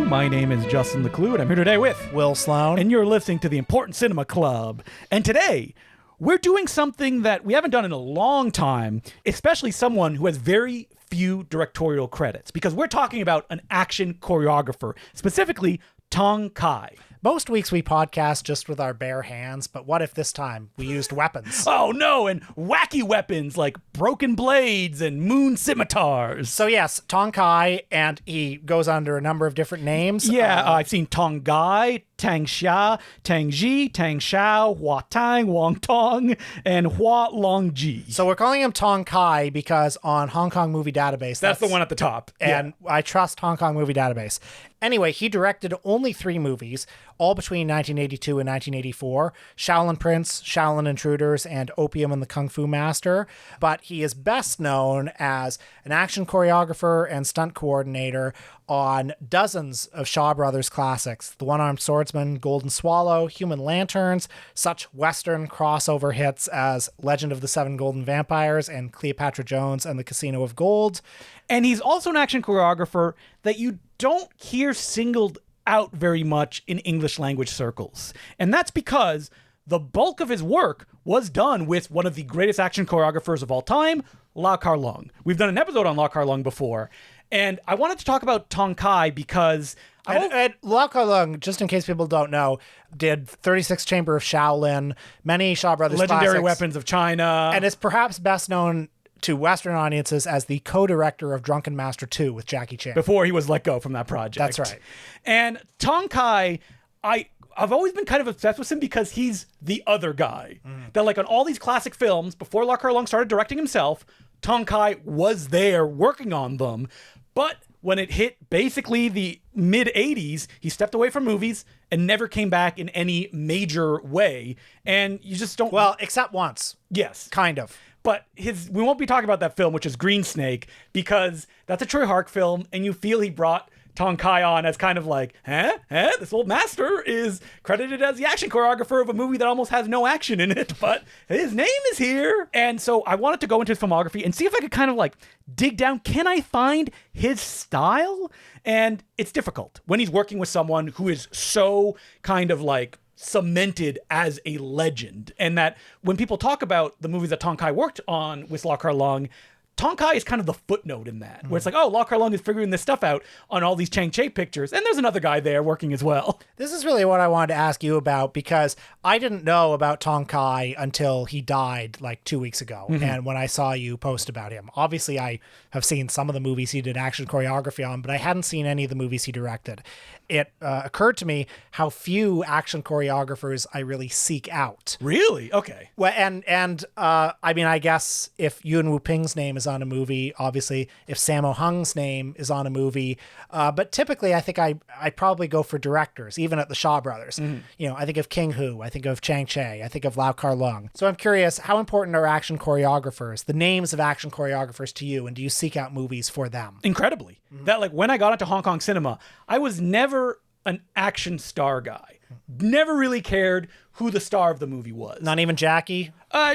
everyone. My name is Justin Decloux, and I'm here today with Will Sloan. And you're listening to the Important Cinema Club. And today, we're doing something that we haven't done in a long time, especially someone who has very few directorial credits, because we're talking about an action choreographer, specifically Tong Kai. Most weeks we podcast just with our bare hands, but what if this time we used weapons? Oh no, and wacky weapons like broken blades and moon scimitars. So yes, Tong Kai, and he goes under a number of different names. Yeah, I've seen Tong Kai, Tang Xia, Tang Ji, Tang Xiao, Hua Tang, Wong Tong, and Hua Long Ji. So we're calling him Tong Kai because on Hong Kong Movie Database... That's the one at the top. And yeah. I trust Hong Kong Movie Database. Anyway, he directed only 3 movies, all between 1982 and 1984, Shaolin Prince, Shaolin Intruders, and Opium and the Kung Fu Master. But he is best known as an action choreographer and stunt coordinator on dozens of Shaw Brothers classics, The One-Armed Swordsman, Golden Swallow, Human Lanterns, such Western crossover hits as Legend of the Seven Golden Vampires and Cleopatra Jones and the Casino of Gold. And he's also an action choreographer that you don't hear singled out very much in English language circles. And that's because the bulk of his work was done with one of the greatest action choreographers of all time, Lau Kar-leung. We've done an episode on Lau Kar-leung before. And I wanted to talk about Tong Kai because... And Lau Kar-leung, just in case people don't know, did 36 Chamber of Shaolin, many Shaw Brothers Legendary classics, Weapons of China. And is perhaps best known to Western audiences as the co-director of Drunken Master 2 with Jackie Chan. Before he was let go from that project. That's right. And Tong Kai, I've always been kind of obsessed with him because he's the other guy. That like on all these classic films, before Lau Kar-leung started directing himself, Tong Kai was there working on them. But when it hit basically the mid-'80s, he stepped away from movies and never came back in any major way. And you just don't... Well, except once. Yes. Kind of. But we won't be talking about that film, which is Green Snake, because that's a Troy Hark film, and you feel he brought Tong Kai on as kind of like, this old master is credited as the action choreographer of a movie that almost has no action in it, but his name is here. And so I wanted to go into his filmography and see if I could kind of like dig down. Can I find his style? And it's difficult when he's working with someone who is so kind of like cemented as a legend. And that when people talk about the movies that Tong Kai worked on with Lau Kar-leung, Tong Kai is kind of the footnote in that, where it's like, oh, Lau Kar-leung is figuring this stuff out on all these Chang Cheh pictures, and there's another guy there working as well. This is really what I wanted to ask you about, because I didn't know about Tong Kai until he died like 2 weeks ago, and when I saw you post about him. Obviously, I have seen some of the movies he did action choreography on, but I hadn't seen any of the movies he directed. It occurred to me how few action choreographers I really seek out. Really? Okay. Well, and I mean, I guess if Yuen Wu-ping's name is on a movie, obviously, if Sammo Hung's name is on a movie, but typically I think I probably go for directors, even at the Shaw Brothers. You know, I think of King Hu, I think of Chang Cheh, I think of Lau Kar-leung. So I'm curious, how important are action choreographers, the names of action choreographers to you, and do you seek out movies for them? Incredibly. That like when I got into Hong Kong cinema, I was never an action star guy. Never really cared who the star of the movie was. Not even Jackie?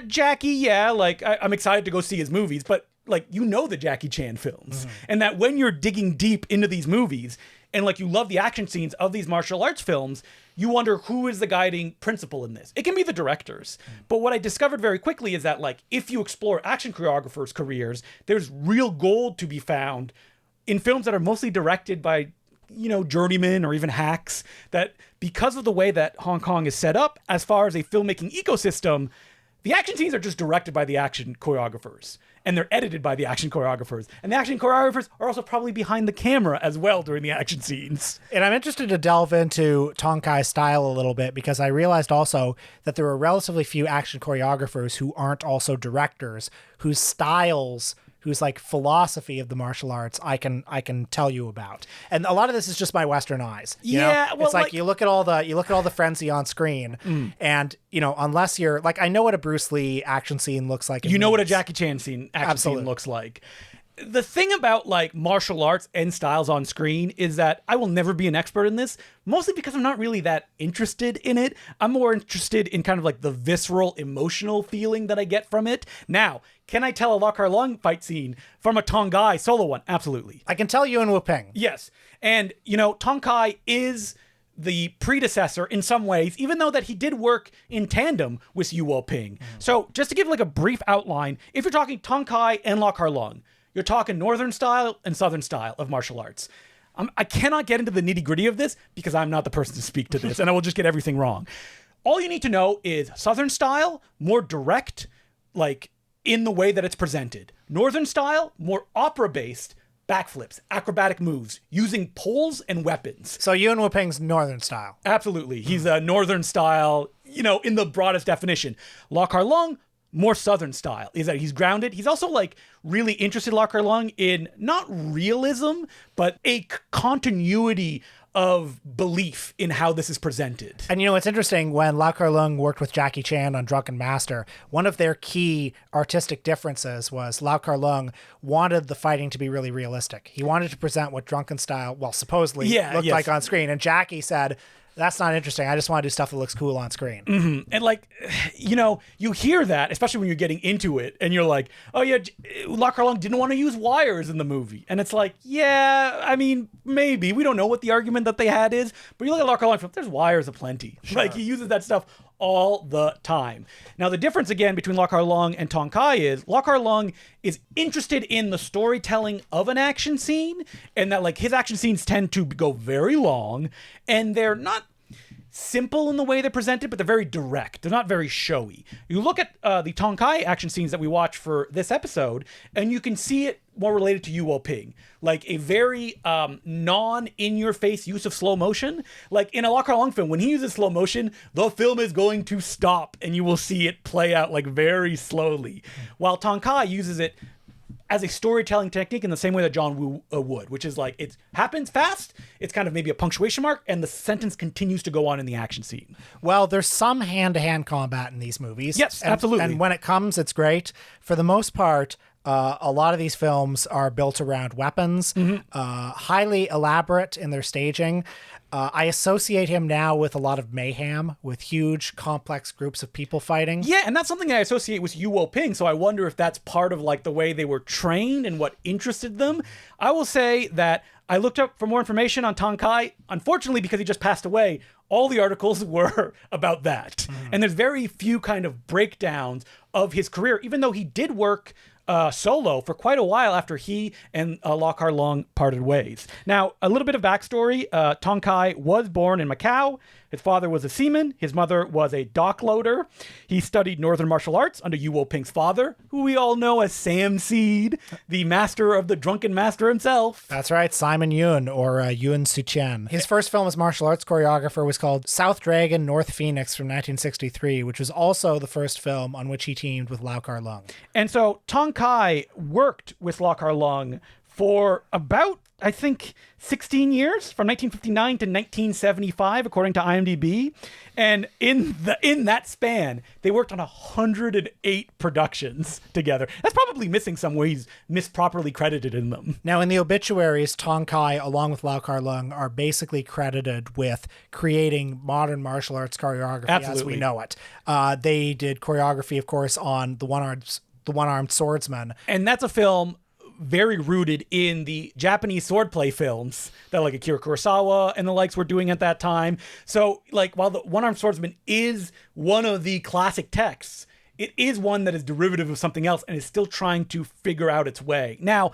Jackie, yeah, like I'm excited to go see his movies, but like you know the Jackie Chan films. And that when you're digging deep into these movies and like you love the action scenes of these martial arts films, you wonder who is the guiding principle in this. It can be the directors. But what I discovered very quickly is that like if you explore action choreographers' careers, there's real gold to be found in films that are mostly directed by, you know, journeymen or even hacks, that because of the way that Hong Kong is set up as far as a filmmaking ecosystem, the action scenes are just directed by the action choreographers and they're edited by the action choreographers. And the action choreographers are also probably behind the camera as well during the action scenes. And I'm interested to delve into Tong Kai's style a little bit, because I realized also that there are relatively few action choreographers who aren't also directors, whose styles, whose like philosophy of the martial arts I can tell you about. And a lot of this is just my Western eyes. You know? Well, it's like you look at all the frenzy on screen, and you know, unless you're like, I know what a Bruce Lee action scene looks like. You know what a Jackie Chan action scene looks like. The thing about like martial arts and styles on screen is that I will never be an expert in this, mostly because I'm not really that interested in it. I'm more interested in kind of like the visceral, emotional feeling that I get from it. Now, Can I tell a Lau Kar-leung fight scene from a Tong Kai solo one? Absolutely. I can tell Yuen Woo-ping. Yes. And, Tong Kai is the predecessor in some ways, even though that he did work in tandem with Yu Wo-ping. So just to give like a brief outline, if you're talking Tong Kai and Lau Kar-leung, you're talking Northern style and Southern style of martial arts. I cannot get into the nitty gritty of this because I'm not the person to speak to this and I will just get everything wrong. All you need to know is Southern style, more direct, like in the way that it's presented. Northern style, more opera-based, backflips, acrobatic moves, using poles and weapons. So Yuen Woo-ping's Northern style. Absolutely. He's a Northern style, in the broadest definition. Lau Kar-leung, more Southern style, is that he's grounded. He's also like really interested, Lau Kar-leung, in not realism, but a continuity of belief in how this is presented. And it's interesting, when Lau Kar-leung worked with Jackie Chan on Drunken Master, one of their key artistic differences was Lau Kar-leung wanted the fighting to be really realistic. He wanted to present what drunken style, supposedly looked like on screen. And Jackie said, that's not interesting. I just want to do stuff that looks cool on screen. Mm-hmm. And like, you hear that, especially when you're getting into it and you're like, oh yeah, Lau Kar-leung didn't want to use wires in the movie. And it's like, yeah, I mean, maybe. We don't know what the argument that they had is, but you look at Lau Kar-leung, there's wires aplenty. Sure. Like, he uses that stuff all the time. Now, the difference again between Lau Kar-leung and Tong Kai is Lau Kar-leung is interested in the storytelling of an action scene, and that like his action scenes tend to go very long, and they're not simple in the way they're presented, but they're very direct. They're not very showy. You look at the Tong Kai action scenes that we watch for this episode, and you can see it more related to Yu Wo-ping, like a very non-in-your-face use of slow motion. Like in a Lau Kar-leung film, when he uses slow motion, the film is going to stop, and you will see it play out like very slowly. While Tong Kai uses it as a storytelling technique in the same way that John Woo would, which is like, it happens fast, it's kind of maybe a punctuation mark, and the sentence continues to go on in the action scene. Well, there's some hand-to-hand combat in these movies. Yes, absolutely. And when it comes, it's great. For the most part, a lot of these films are built around weapons, highly elaborate in their staging. I associate him now with a lot of mayhem, with huge, complex groups of people fighting. Yeah, and that's something I associate with Yu Wo-ping, so I wonder if that's part of like the way they were trained and what interested them. I will say that I looked up for more information on Tong Kai. Unfortunately, because he just passed away, all the articles were about that. And there's very few kind of breakdowns of his career, even though he did work solo for quite a while after he and Lau Kar-leung parted ways. Now, a little bit of backstory. Tong Kai was born in Macau. His father was a seaman. His mother was a dock loader. He studied Northern martial arts under Yu Wo-ping's father, who we all know as Sam Seed, the master of the drunken master himself. That's right, Simon Yun, or Yun Su-chen. His first film as martial arts choreographer was called South Dragon, North Phoenix from 1963, which was also the first film on which he teamed with Lau Kar-leung. And so Tong Kai worked with Lau Kar-leung for about, I think, 16 years, from 1959 to 1975, according to IMDb. And in that span, they worked on 108 productions together. That's probably missing some ways, misproperly credited in them. Now, in the obituaries, Tong Kai, along with Lau Kar-leung, are basically credited with creating modern martial arts choreography as we know it. They did choreography, of course, on The One-Armed Swordsman. And that's a film very rooted in the Japanese swordplay films that like Akira Kurosawa and the likes were doing at that time. So like, while The One-Armed Swordsman is one of the classic texts, it is one that is derivative of something else and is still trying to figure out its way. Now,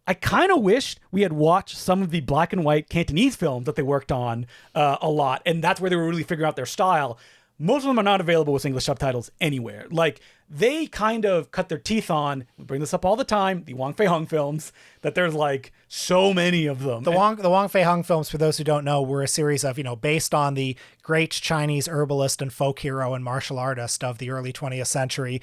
I kind of wished we had watched some of the black and white Cantonese films that they worked on a lot, and that's where they were really figuring out their style. Most of them are not available with English subtitles anywhere. Like, they kind of cut their teeth on, we bring this up all the time, the Wong Fei-hung films, that there's like so many of them. The Wong Fei-hung films, for those who don't know, were a series of, based on the great Chinese herbalist and folk hero and martial artist of the early 20th century,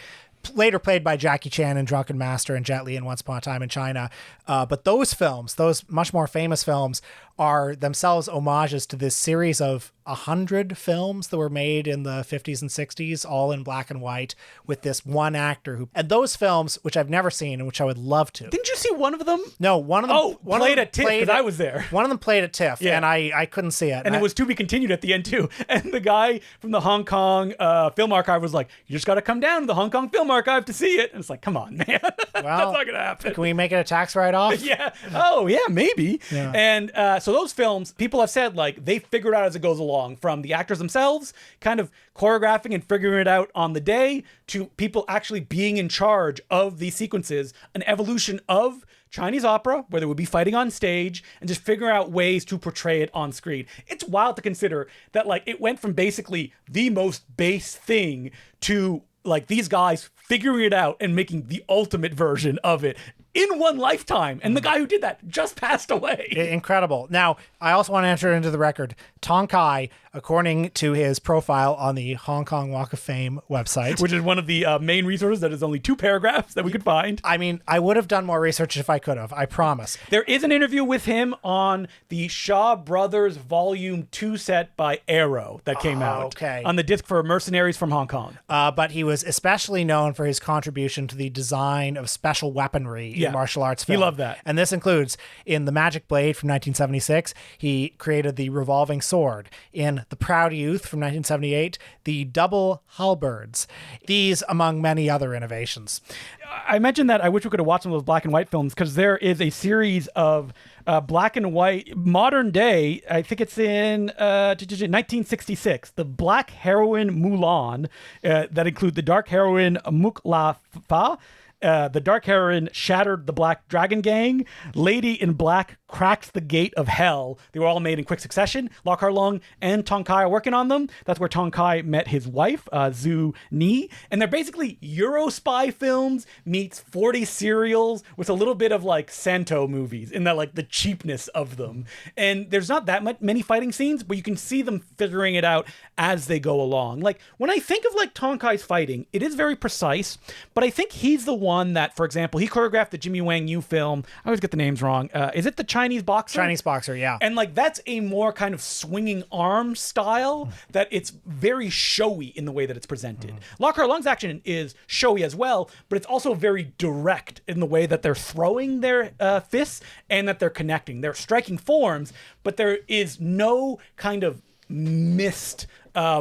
later played by Jackie Chan in Drunken Master and Jet Li in Once Upon a Time in China. But those films, those much more famous films, are themselves homages to this series of 100 films that were made in the 50s and 60s, all in black and white, with this one actor who, and those films, which I've never seen and which I would love to. Didn't you see one of them? No, one of them. One played at TIFF, because I was there. One of them played at TIFF, Yeah. and I couldn't see it. And it was to be continued at the end too. And the guy from the Hong Kong Film Archive was like, "You just got to come down to the Hong Kong Film Archive to see it." And it's like, come on, man, that's not gonna happen. Can we make it a tax write-off? Yeah. Oh, yeah, maybe. Yeah. And so those films, people have said, like, they figure it out as it goes along, from the actors themselves kind of choreographing and figuring it out on the day to people actually being in charge of these sequences, an evolution of Chinese opera, where they would be fighting on stage, and just figure out ways to portray it on screen. It's wild to consider that, like, it went from basically the most base thing to, like, these guys figuring it out and making the ultimate version of it in one lifetime. And the guy who did that just passed away. Incredible. Now, I also want to enter into the record, Tong Kai, according to his profile on the Hong Kong Walk of Fame website, which is one of the main resources that is only 2 paragraphs that we could find. I mean, I would have done more research if I could have, I promise. There is an interview with him on the Shaw Brothers Volume 2 set by Arrow that came out on the disc for Mercenaries from Hong Kong. But he was especially known for his contribution to the design of special weaponry in martial arts film. He loved that. And this includes, in The Magic Blade from 1976, he created the revolving sword. In The Proud Youth from 1978, the double halberds. These among many other innovations. I mentioned that I wish we could have watched some of those black and white films, because there is a series of black and white, modern day, I think it's in 1966, the Black Heroine Mulan, that include the Dark Heroine Muk La Fa, the Dark Heroine Shattered the Black Dragon Gang, Lady in Black Cracks the Gate of Hell. They were all made in quick succession. Lau Kar-leung and Tong Kai are working on them. That's where Tong Kai met his wife, Zhu Ni. And they're basically Euro spy films meets 40 serials with a little bit of, like, Santo movies in that, like, the cheapness of them. And there's not that many fighting scenes, but you can see them figuring it out as they go along. Like, when I think of, like, Tong Kai's fighting, it is very precise, but I think he's the one that, for example, he choreographed the Jimmy Wang Yu film. I always get the names wrong. Is it the Chinese Boxer? Chinese Boxer, yeah. And, like, that's a more kind of swinging arm style that it's very showy in the way that it's presented. Lau Kar-leung's action is showy as well, but it's also very direct in the way that they're throwing their fists and that they're connecting. They're striking forms, but there is no kind of missed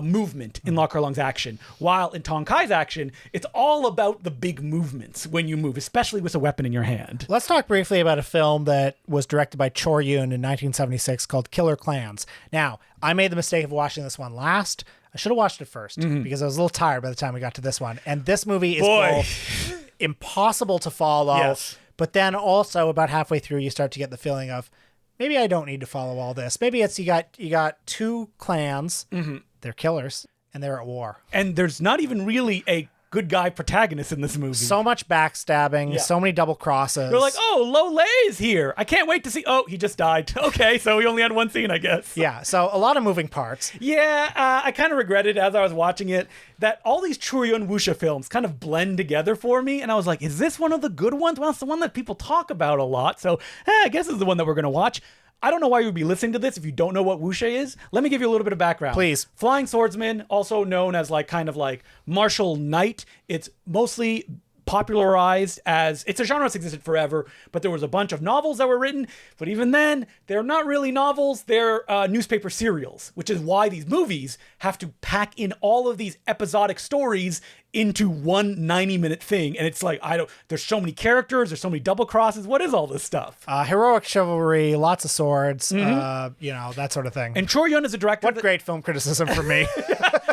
movement in Lau Kar-leung's action, while in Tong Kai's action, it's all about the big movements when you move, especially with a weapon in your hand. Let's talk briefly about a film that was directed by Chor Yun in 1976 called Killer Clans. Now, I made the mistake of watching this one last. I should have watched it first because I was a little tired by the time we got to this one. And this movie is both impossible to follow, but then also about halfway through, you start to get the feeling of, maybe I don't need to follow all this. Maybe it's you got 2 clans. They're killers, and they're at war. And there's not even really a good guy protagonist in this movie. So much backstabbing, so many double crosses. They're like, oh, Lo Lei's here. I can't wait to see. Oh, he just died. Okay, so we only had one scene, I guess. Yeah, so a lot of moving parts. Yeah, I kind of regretted as I was watching it that all these Churyun wuxia films kind of blend together for me. And I was like, is this one of the good ones? Well, it's the one that people talk about a lot. So I guess it's the one that we're going to watch. I don't know why you would be listening to this if you don't know what wuxia is. Let me give you a little bit of background. Please. Flying swordsman, also known as, like, kind of like martial knight. It's mostly popularized as, it's a genre that's existed forever, but there was a bunch of novels that were written, but even then, they're not really novels, they're newspaper serials, which is why these movies have to pack in all of these episodic stories into one 90-minute thing. And it's like, there's so many characters, there's so many double crosses. What is all this stuff? Heroic chivalry, lots of swords, that sort of thing. And Chor Yun is a director. What great film criticism for me.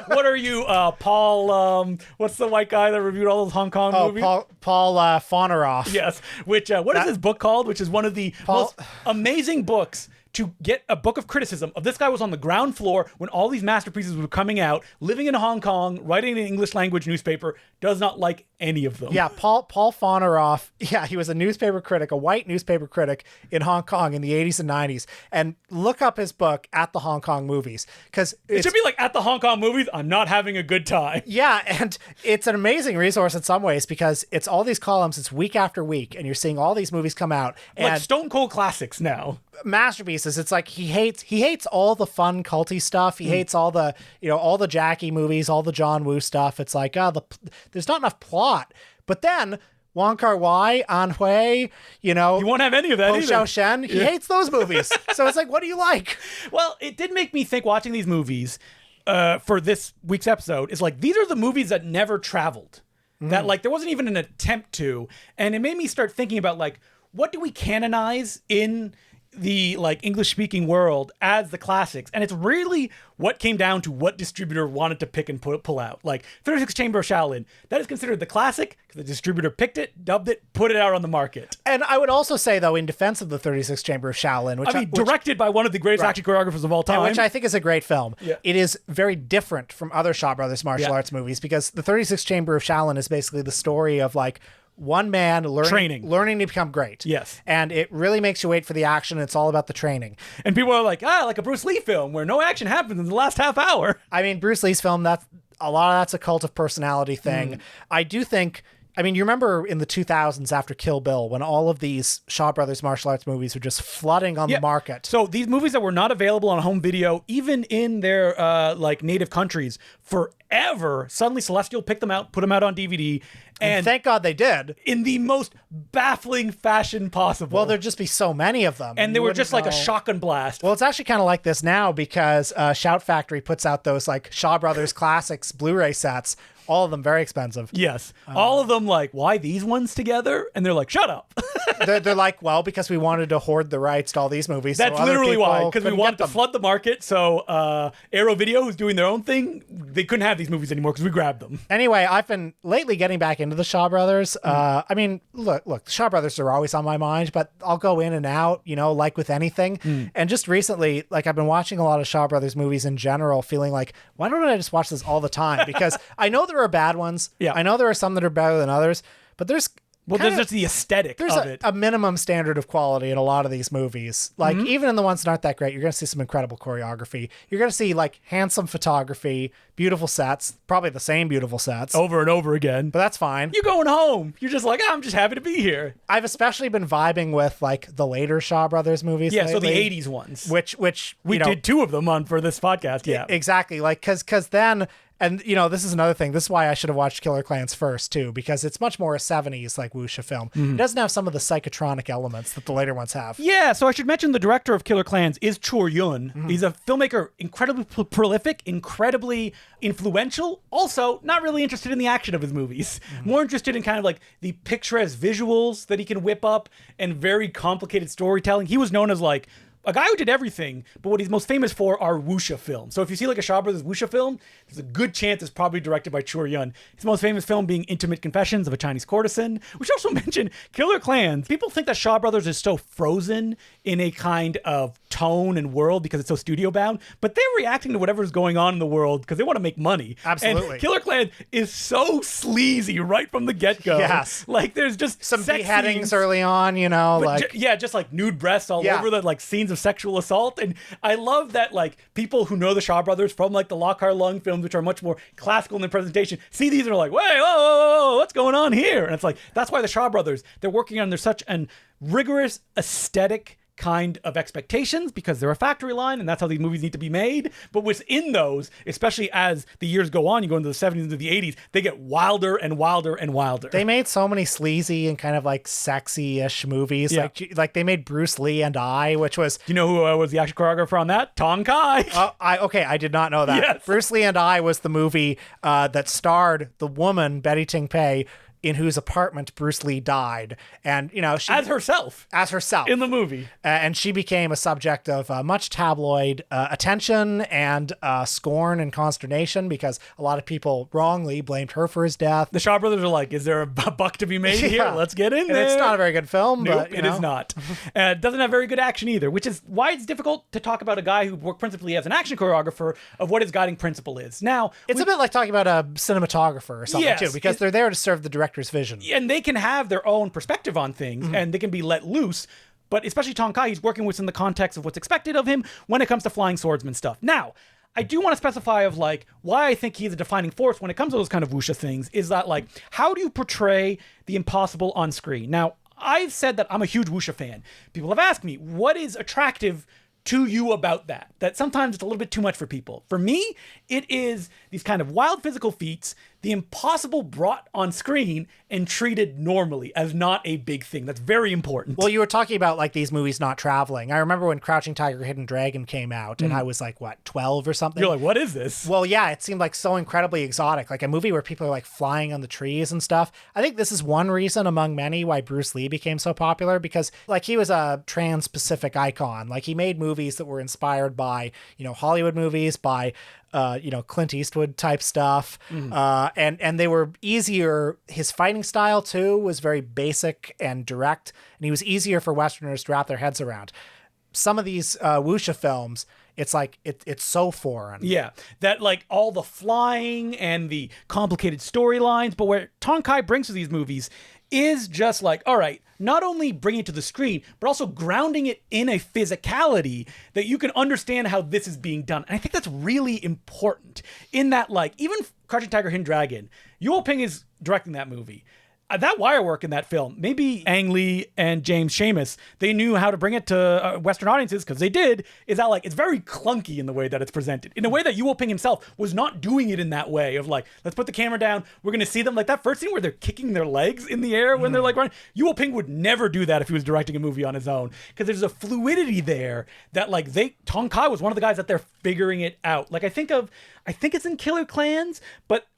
What are you, Paul, what's the white guy that reviewed all those Hong Kong movies? Paul Fonaroff. Yes, which, what is his book called? Which is one of the most amazing books to get a book of criticism of. This guy was on the ground floor when all these masterpieces were coming out, living in Hong Kong, writing an English language newspaper, does not like any of them. Yeah, Paul Foneroff. Yeah, he was a newspaper critic, a white newspaper critic in Hong Kong in the 80s and 90s. And look up his book At the Hong Kong Movies, because It should be like At the Hong Kong Movies, I'm not having a good time. yeah, and it's an amazing resource in some ways because it's all these columns, it's week after week, and you're seeing all these movies come out. And Like Stone Cold classics now. masterpieces. It's like he hates all the fun culty stuff. He hates all the all the Jackie movies, all the John Woo stuff. It's like there's not enough plot. But then Wong Kar-wai, An Hui, You won't have any of that Ho either. Xiaoshen, he hates those movies. So it's like, what do you like? Well, it did make me think watching these movies for this week's episode is like, these are the movies that never traveled. That like, there wasn't even an attempt to. And it made me start thinking about like, what do we canonize in the like English speaking world as the classics? And it's really what came down to what distributor wanted to pick and pull out. Like 36 Chamber of Shaolin, that is considered the classic because the distributor picked it, dubbed it, put it out on the market. And I would also say, though, in defense of the 36 Chamber of Shaolin, which directed by one of the greatest action choreographers of all time. which I think is a great film. Yeah. It is very different from other Shaw Brothers martial arts movies because the 36 Chamber of Shaolin is basically the story of like one man learning to become great. Yes. And it really makes you wait for the action. It's all about the training. And people are like, like a Bruce Lee film where no action happens in the last half hour. I mean, Bruce Lee's film, that's a cult of personality thing. I do think, I mean, you remember in the 2000s after Kill Bill when all of these Shaw Brothers martial arts movies were just flooding on the market. So these movies that were not available on home video, even in their like native countries forever, suddenly Celestial picked them out, put them out on DVD. And thank God they did. In the most baffling fashion possible. Well, there'd just be so many of them. And they were just like a shotgun blast. Well, it's actually kind of like this now because Shout Factory puts out those like Shaw Brothers Classics Blu-ray sets. All of them very expensive. Yes. All of them like, why these ones together? And they're like, shut up. they're like, well, because we wanted to hoard the rights to all these movies. That's so literally why. Because we wanted to flood the market. So Arrow Video, who's doing their own thing, they couldn't have these movies anymore because we grabbed them. Anyway, I've been lately getting back into the Shaw Brothers. I mean, look, the Shaw Brothers are always on my mind, but I'll go in and out, like with anything. And just recently, like I've been watching a lot of Shaw Brothers movies in general, feeling like, why don't I just watch this all the time? Because I know there are bad ones. Yeah. I know there are some that are better than others, but there's just the aesthetic of it. A minimum standard of quality in a lot of these movies. Like even in the ones that aren't that great, you're going to see some incredible choreography. You're going to see like handsome photography, beautiful sets, probably the same beautiful sets. Over and over again. But that's fine. You're going home. You're just like, I'm just happy to be here. I've especially been vibing with like the later Shaw Brothers movies. Yeah, lately, so the 80s ones. Which we did two of them for this podcast. Yeah. Exactly. Like, cause then, and this is another thing. This is why I should have watched Killer Klans first too, because it's much more a 70s like wuxia film. It doesn't have some of the psychotronic elements that the later ones have. Yeah, so I should mention the director of Killer Klans is Chor Yun. He's a filmmaker, incredibly prolific, incredibly influential. Also, not really interested in the action of his movies. More interested in kind of like the picturesque visuals that he can whip up and very complicated storytelling. He was known as like a guy who did everything, but what he's most famous for are wuxia films. So if you see like a Shaw Brothers wuxia film, there's a good chance it's probably directed by Chor Yun. His most famous film being Intimate Confessions of a Chinese Courtesan. We should also mention Killer Klans. People think that Shaw Brothers is so frozen in a kind of tone and world because it's so studio bound, but they're reacting to whatever's going on in the world because they want to make money. Absolutely. And Killer Klans is so sleazy right from the get-go. Yes. Like there's just Some sex beheadings scenes, early on, but just like nude breasts all over the like scenes of sexual assault. And I love that like people who know the Shaw Brothers from like the Lau Kar-leung films, which are much more classical in their presentation, see these and are like, wait, whoa, what's going on here? And it's like, that's why the Shaw Brothers, they're working on, there's such an rigorous aesthetic kind of expectations because they're a factory line and that's how these movies need to be made. But within those, especially as the years go on, you go into the 70s into the 80s, they get wilder and wilder and wilder. They made so many sleazy and kind of like sexy-ish movies. Yeah. Like they made Bruce Lee and I, which was... Do you know who was the action choreographer on that? Tong Kai. I did not know that. Yes. Bruce Lee and I was the movie that starred the woman, Betty Ting Pei, in whose apartment Bruce Lee died. And, she... As herself. In the movie. And she became a subject of much tabloid attention and scorn and consternation because a lot of people wrongly blamed her for his death. The Shaw Brothers are like, is there a buck to be made here? Let's get in there. And it's not a very good film. Nope, but, it is not. It doesn't have very good action either, which is why it's difficult to talk about a guy who worked principally as an action choreographer of what his guiding principle is. Now, it's a bit like talking about a cinematographer or something too, because they're there to serve the director's vision. And they can have their own perspective on things and they can be let loose. But especially Tong Kai, he's working within the context of what's expected of him when it comes to flying swordsman stuff. Now, I do want to specify of like why I think he's a defining force when it comes to those kind of wuxia things is that like, how do you portray the impossible on screen? Now, I've said that I'm a huge wuxia fan. People have asked me, what is attractive to you about that? That sometimes it's a little bit too much for people. For me, it is these kind of wild physical feats, the impossible brought on screen and treated normally as not a big thing. That's very important. Well, you were talking about like these movies not traveling. I remember when Crouching Tiger, Hidden Dragon came out and I was like, 12 or something? You're like, what is this? Well, yeah, it seemed like so incredibly exotic, like a movie where people are like flying on the trees and stuff. I think this is one reason among many why Bruce Lee became so popular because like he was a trans-Pacific icon. Like he made movies that were inspired by, Hollywood movies, by Clint Eastwood type stuff. And they were easier. His fighting style too was very basic and direct, and he was easier for Westerners to wrap their heads around. Some of these wuxia films, it's like it's so foreign. Yeah, that like all the flying and the complicated storylines, but where Tong Kai brings to these movies is just like, all right, not only bringing it to the screen, but also grounding it in a physicality that you can understand how this is being done. And I think that's really important in that, like, even Crouching Tiger, Hidden Dragon, Yul Ping is directing that movie. That wire work in that film, maybe Ang Lee and James Seamus, they knew how to bring it to Western audiences because they did, is that like, it's very clunky in the way that it's presented. In a way that Yul Ping himself was not doing it in that way of like, let's put the camera down, we're going to see them. Like that first scene where they're kicking their legs in the air when they're like running. Yul Ping would never do that if he was directing a movie on his own because there's a fluidity there that like Tong Kai was one of the guys that they're figuring it out. Like I think it's in Killer Clans,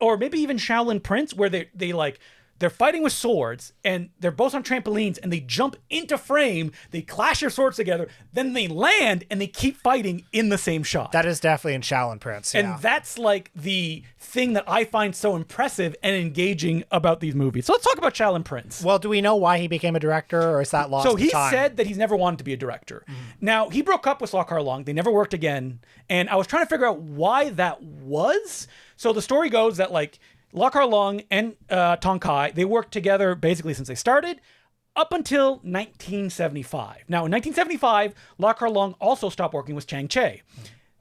or maybe even Shaolin Prince where they like, they're fighting with swords and they're both on trampolines and they jump into frame. They clash their swords together. Then they land and they keep fighting in the same shot. That is definitely in Shaolin Prince. Yeah. And that's like the thing that I find so impressive and engaging about these movies. So let's talk about Shaolin Prince. Well, do we know why he became a director or is that lost So he time? said that he's never wanted to be a director. Now, he broke up with Lau Kar-leung. They never worked again. And I was trying to figure out why that was. So the story goes that like, Lau Kar-leung and Tong Kai, they worked together basically since they started up until 1975. Now, in 1975, Lau Kar-leung also stopped working with Chang Che.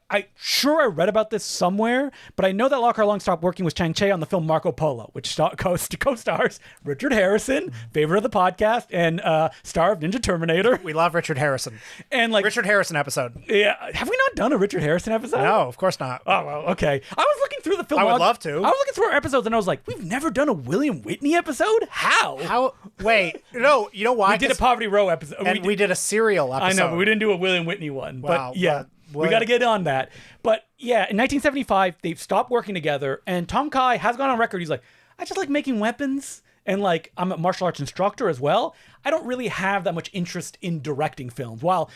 I read about this somewhere, but I know that Lau Kar-leung stopped working with Chang Che on the film Marco Polo, which co-stars Richard Harrison, favorite of the podcast, and star of Ninja Terminator. We love Richard Harrison. And like Richard Harrison episode. Yeah, have we not done a Richard Harrison episode? No, of course not. Oh, well, okay. I was looking through the film. I would love to. I was looking through our episodes and I was like, we've never done a William Whitney episode? How? Wait, no, you know why? We did a Poverty Row episode. And we did a serial episode. I know, but we didn't do a William Whitney one. Wow, but yeah. We got to get on that. But yeah, in 1975, they've stopped working together. And Tong Kai has gone on record. He's like, I just like making weapons. And like, I'm a martial arts instructor as well. I don't really have that much interest in directing films. While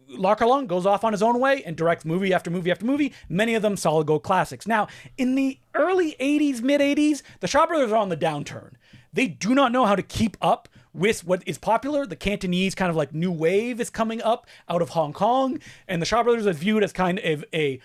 Lau Kar-leung goes off on his own way and directs movie after movie after movie, many of them solid gold classics. Now, in the early 80s, mid 80s, the Shaw Brothers are on the downturn. They do not know how to keep up with what is popular. The Cantonese kind of like new wave is coming up out of Hong Kong, and the Shaw Brothers are viewed as kind of a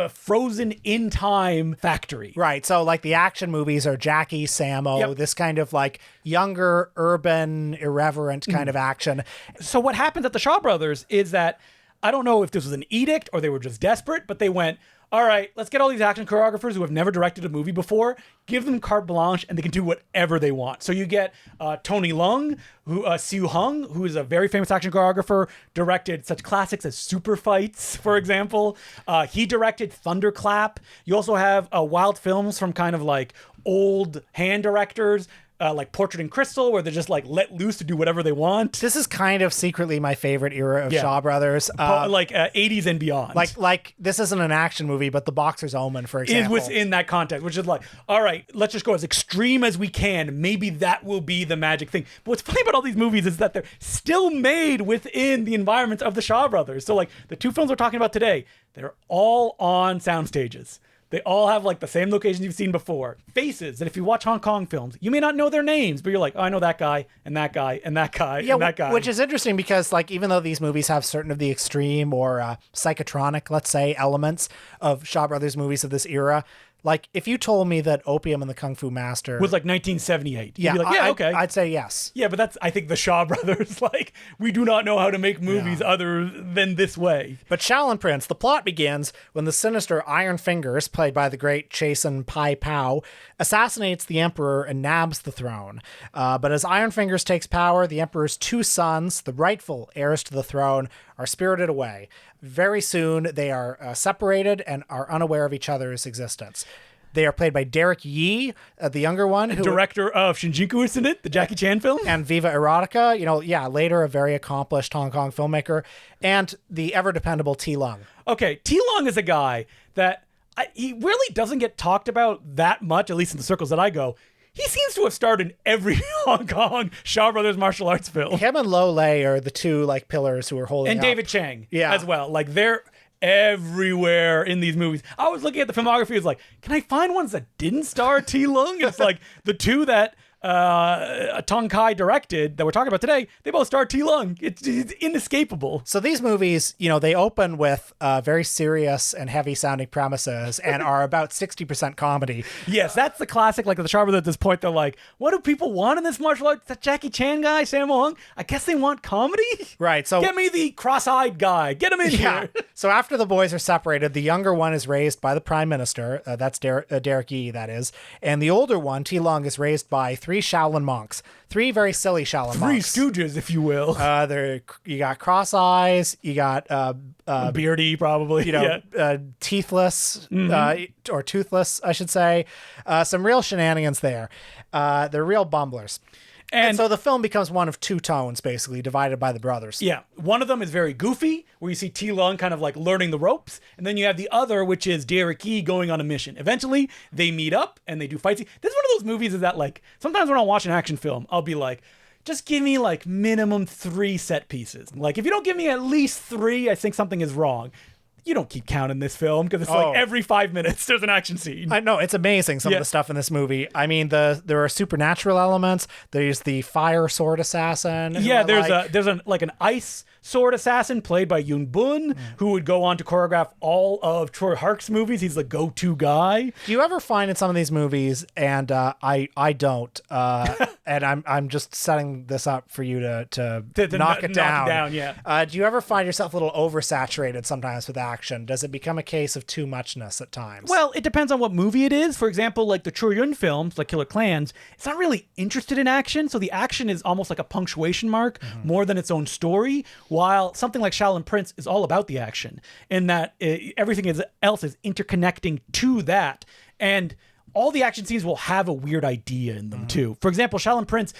frozen in time factory. Right. So like the action movies are Jackie, Sammo, this kind of like younger, urban, irreverent kind of action. So what happens at the Shaw Brothers is that, I don't know if this was an edict or they were just desperate, but they went, all right, let's get all these action choreographers who have never directed a movie before, give them carte blanche, and they can do whatever they want. So you get Tony Leung, Siu Hung, who is a very famous action choreographer, directed such classics as Super Fights, for example. He directed Thunderclap. You also have wild films from kind of like old hand directors. like Portrait in Crystal, where they're just like let loose to do whatever they want. This is kind of secretly my favorite era of Shaw Brothers. Like 80s and beyond. Like this isn't an action movie, but The Boxer's Omen, for example, is within that context, which is like, all right, let's just go as extreme as we can. Maybe that will be the magic thing. But what's funny about all these movies is that they're still made within the environments of the Shaw Brothers. So like the two films we're talking about today, they're all on sound stages. They all have like the same locations you've seen before. Faces that if you watch Hong Kong films, you may not know their names, but you're like, oh, I know that guy and that guy and that guy and that guy. Which is interesting because like even though these movies have certain of the extreme or psychotronic, let's say, elements of Shaw Brothers movies of this era, like if you told me that Opium and the Kung Fu Master was like 1978, yeah, you'd be like, yeah, okay. I'd say yes. Yeah, but that's, I think the Shaw Brothers, like, we do not know how to make movies other than this way. But Shaolin Prince, the plot begins when the sinister Iron Fingers, played by the great Chasen Pai Pao, assassinates the Emperor and nabs the throne. But as Iron Fingers takes power, the Emperor's two sons, the rightful heirs to the throne, are spirited away. Very soon, they are separated and are unaware of each other's existence. They are played by Derek Yee, the younger one. Director of Shinjuku, isn't it? The Jackie Chan film? And Viva Erotica, later a very accomplished Hong Kong filmmaker. And the ever-dependable T. Lung. Okay, T. Lung is a guy that he really doesn't get talked about that much, at least in the circles that I go. He seems to have starred in every Hong Kong Shaw Brothers martial arts film. Him and Lo Lei are the two like pillars who are holding and up. David Chang as well. Like they're everywhere in these movies. I was looking at the filmography. It's like, can I find ones that didn't star T. Lung? It's like the two that Tong Kai directed that we're talking about today, they both star T. Lung. It's inescapable. So these movies, they open with very serious and heavy sounding premises and are about 60% comedy. Yes, that's the classic. Like the Shaw Brothers at this point, they're like, what do people want in this martial arts? That Jackie Chan guy, Sammo Hung? I guess they want comedy? Right. So get me the cross-eyed guy. Get him in here. So after the boys are separated, the younger one is raised by the Prime Minister. That's Derek Yee, that is. And the older one, T. Lung, is raised by three Shaolin monks. Three very silly Shaolin monks. Three stooges, if you will. You got cross eyes, you got beardy, probably. Teethless, or toothless, I should say. Some real shenanigans there. They're real bumblers. And so the film becomes one of two tones, basically, divided by the brothers. Yeah. One of them is very goofy, where you see T. Lung kind of like learning the ropes. And then you have the other, which is Derek Yee going on a mission. Eventually, they meet up and they do fight scenes. This is one of those movies is that, like, sometimes when I watch an action film, I'll be like, just give me, like, minimum 3 set pieces. Like, if you don't give me at least 3, I think something is wrong. You don't keep counting this film because it's like every 5 minutes there's an action scene. I know, it's amazing, some of the stuff in this movie. I mean, there are supernatural elements. There's the fire sword assassin. Yeah, there's an ice sword assassin played by Yoon Bun, who would go on to choreograph all of Troy Hark's movies. He's the go-to guy. Do you ever find in some of these movies, and I don't, and I'm just setting this up for you to knock it down. Do you ever find yourself a little oversaturated sometimes with action? Does it become a case of too muchness at times? Well, it depends on what movie it is. For example, like the Choi Yun films, like Killer Klans, it's not really interested in action, so the action is almost like a punctuation mark more than its own story, while something like Shaolin Prince is all about the action, in that everything else is interconnecting to that. And all the action scenes will have a weird idea in them, too. For example, Shaolin Prince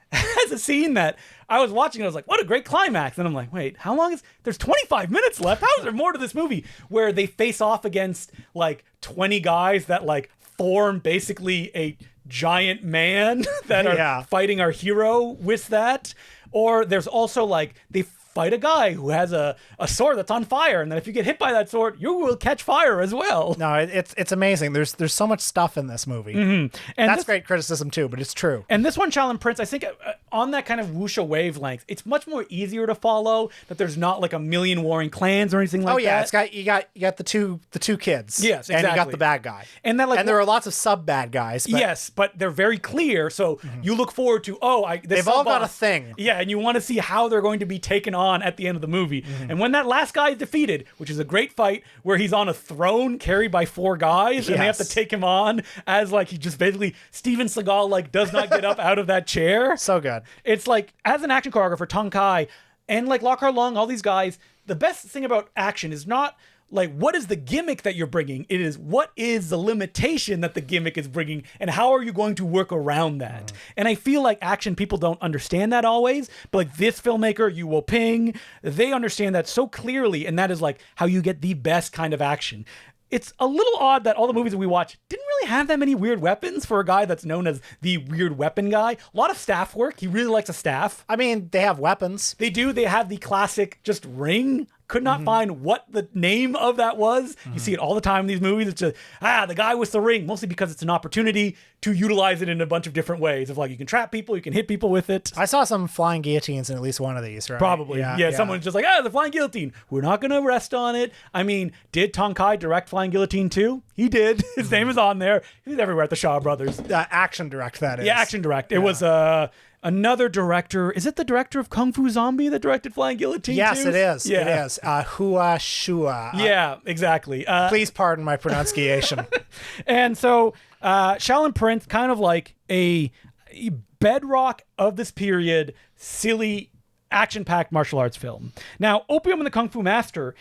has a scene that I was watching and I was like, what a great climax. And I'm like, wait, how long there's 25 minutes left. How is there more to this movie? Where they face off against like 20 guys that like form basically a giant man that are fighting our hero with that. Or there's also like, they fight a guy who has a sword that's on fire, and then if you get hit by that sword, you will catch fire as well. No, it's amazing. There's so much stuff in this movie. And that's great criticism too, but it's true. And this one, Shaolin Prince, I think on that kind of wuxia wavelength, it's much more easier to follow, that there's not like a million warring clans or anything like that. It's you got the two kids. Yes, exactly. And you got the bad guy. And that there are lots of sub bad guys. But yes, but they're very clear, so you look forward to they've all got a thing. Yeah, and you want to see how they're going to be taken on at the end of the movie. And when that last guy is defeated, which is a great fight where he's on a throne carried by 4 guys and they have to take him on as like he just basically Steven Seagal like does not get up out of that chair. So good. It's like, as an action choreographer, Tong Kai and like Lau Kar-leung, all these guys, the best thing about action is not like, what is the gimmick that you're bringing? It is, what is the limitation that the gimmick is bringing, and how are you going to work around that? And I feel like action people don't understand that always, but like this filmmaker, Yu Wo Ping, they understand that so clearly, and that is like how you get the best kind of action. It's a little odd that all the movies that we watch didn't really have that many weird weapons for a guy that's known as the weird weapon guy. A lot of staff work. He really likes a staff. I mean, they have weapons. They do. They have the classic just ring. Could not find what the name of that was. You see it all the time in these movies. It's just, the guy with the ring, mostly because it's an opportunity to utilize it in a bunch of different ways. Of like, you can trap people, you can hit people with it. I saw some flying guillotines in at least one of these, right? Probably. Yeah. Someone's just like, the flying guillotine. We're not going to rest on it. I mean, did Tong Kai direct Flying Guillotine too? He did. His name is on there. He's everywhere at the Shaw Brothers. Action direct, that is. Yeah, action direct. It was another director. Is it the director of Kung Fu Zombie that directed Flying Guillotine? Yes, too? it is. Yeah. It is. Hua Shua. Yeah, exactly. Please pardon my pronunciation. And so Shaolin Prince, kind of like a bedrock of this period, silly, action-packed martial arts film. Now, Opium and the Kung Fu Master,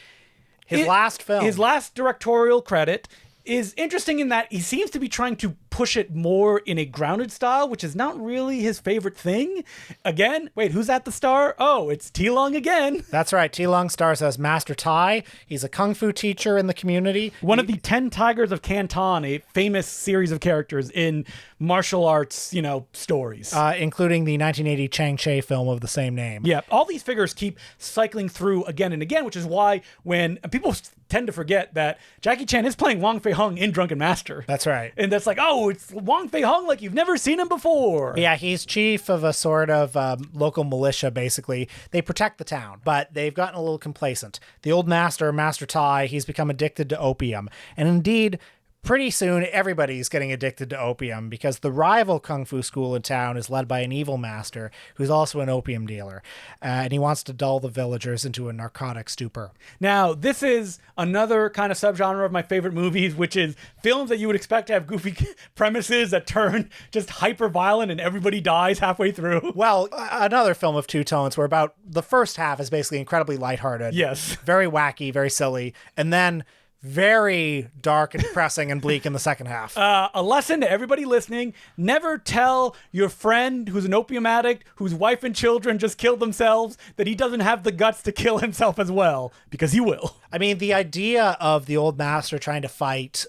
His last film. his last directorial credit, is interesting in that he seems to be trying to push it more in a grounded style, which is not really his favorite thing. Again, wait, who's at the star? Oh, it's T. Lung again. That's right. T. Lung stars as Master Tai. He's a kung fu teacher in the community. One of the 10 Tigers of Canton, a famous series of characters in martial arts, stories. Including the 1980 Chang Che film of the same name. Yeah, all these figures keep cycling through again and again, which is why when people tend to forget that Jackie Chan is playing Wong Fei Hung in Drunken Master. That's right. And that's like, oh, it's Wong Fei Hung like you've never seen him before. Yeah, he's chief of a sort of local militia, basically. They protect the town, but they've gotten a little complacent. The old master, Master Tai, he's become addicted to opium. And indeed, pretty soon, everybody's getting addicted to opium because the rival kung fu school in town is led by an evil master who's also an opium dealer. And he wants to dull the villagers into a narcotic stupor. Now, this is another kind of subgenre of my favorite movies, which is films that you would expect to have goofy premises that turn just hyper violent and everybody dies halfway through. Well, another film of two tones where about the first half is basically incredibly lighthearted. Yes. Very wacky, very silly. And then very dark and depressing and bleak in the second half. A lesson to everybody listening: never tell your friend who's an opium addict, whose wife and children just killed themselves, that he doesn't have the guts to kill himself as well, because he will. I mean, the idea of the old master trying to fight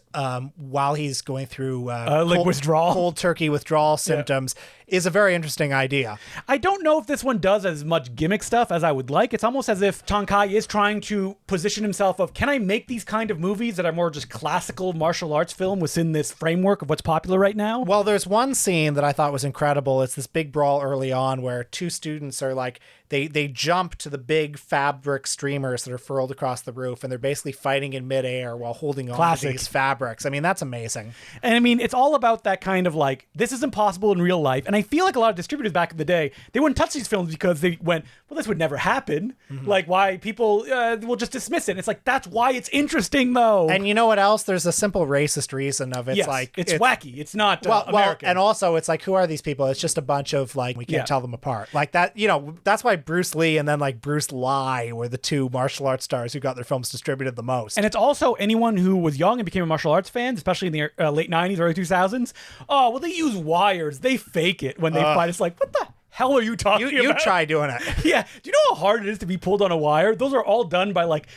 while he's going through withdrawal, cold turkey withdrawal symptoms is a very interesting idea. I don't know if this one does as much gimmick stuff as I would like. It's almost as if Tong Kai is trying to position himself of, can I make these kind of movies that are more just classical martial arts film within this framework of what's popular right now? Well, there's one scene that I thought was incredible. It's this big brawl early on where two students are like, they jump to the big fabric streamers that are furled across the roof, and they're basically fighting in midair while holding on to these fabrics. I mean, that's amazing. And I mean, it's all about that kind of like, this is impossible in real life. And I feel like a lot of distributors back in the day, they wouldn't touch these films because they went, well, this would never happen. Like, why people will just dismiss it. And it's like, that's why it's interesting, though. And you know what else? There's a simple racist reason of it's like... It's wacky. It's not American. Well, and also it's like, who are these people? It's just a bunch of like, we can't tell them apart. Like that, that's why Bruce Lee and then like Bruce Lai were the two martial arts stars who got their films distributed the most. And it's also anyone who was young and became a martial arts fan, especially in the late 90s, early 2000s. Oh, well, they use wires. They fake it when they fight. It's like, what the hell are you talking about? You try doing it. Yeah. Do you know how hard it is to be pulled on a wire? Those are all done by like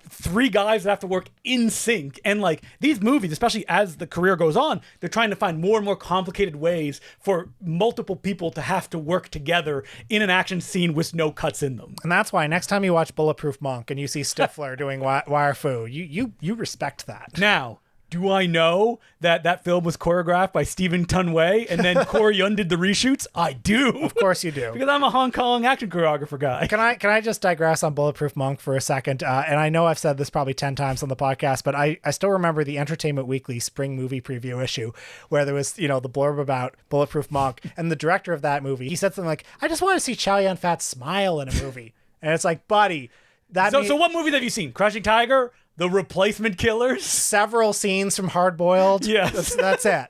three guys that have to work in sync. And like these movies, especially as the career goes on, they're trying to find more and more complicated ways for multiple people to have to work together in an action scene with no cuts in them. And that's why next time you watch Bulletproof Monk and you see Stifler doing wire fu, you respect that. Now, do I know that that film was choreographed by Stephen Tunway and then Corey Yun did the reshoots? I do. Of course you do. Because I'm a Hong Kong action choreographer guy. Can I just digress on Bulletproof Monk for a second? And I know I've said this probably 10 times on the podcast, but I still remember the Entertainment Weekly spring movie preview issue where there was, the blurb about Bulletproof Monk, and the director of that movie, he said something like, I just want to see Chow Yun-fat smile in a movie. And it's like, buddy, So what movies have you seen? Crouching Tiger? The Replacement Killers? Several scenes from Hard Boiled. Yes. That's it.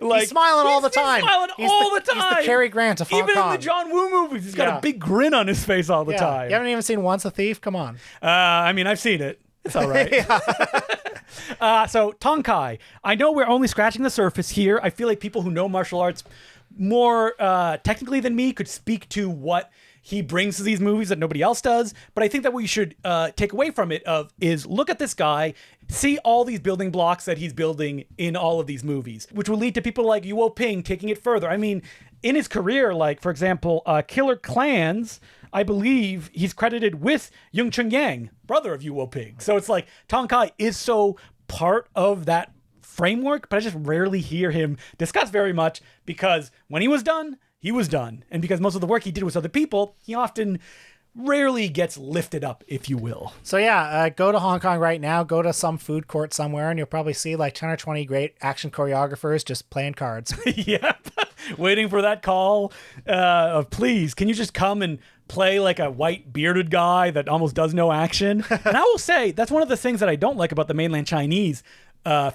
Like, he's smiling all the time. He's smiling all the time. He's the Cary Grant of Hong Kong. Even in the John Woo movies, he's got a big grin on his face all the time. You haven't even seen Once a Thief? Come on. I mean, I've seen it. It's all right. So Tong Kai, I know we're only scratching the surface here. I feel like people who know martial arts more technically than me could speak to what he brings to these movies that nobody else does. But I think that what you should take away from it is look at this guy, see all these building blocks that he's building in all of these movies, which will lead to people like Yuo Ping taking it further. I mean, in his career, like, for example, Killer Clans, I believe he's credited with Yung Chung Yang, brother of Yuo Ping. So it's like Tong Kai is so part of that framework, but I just rarely hear him discuss very much because when he was done, he was done. And because most of the work he did was other people, he often rarely gets lifted up, if you will. So yeah, go to Hong Kong right now, go to some food court somewhere, and you'll probably see like 10 or 20 great action choreographers just playing cards. Yep. Waiting for that call of, please, can you just come and play like a white bearded guy that almost does no action? And I will say, that's one of the things that I don't like about the mainland Chinese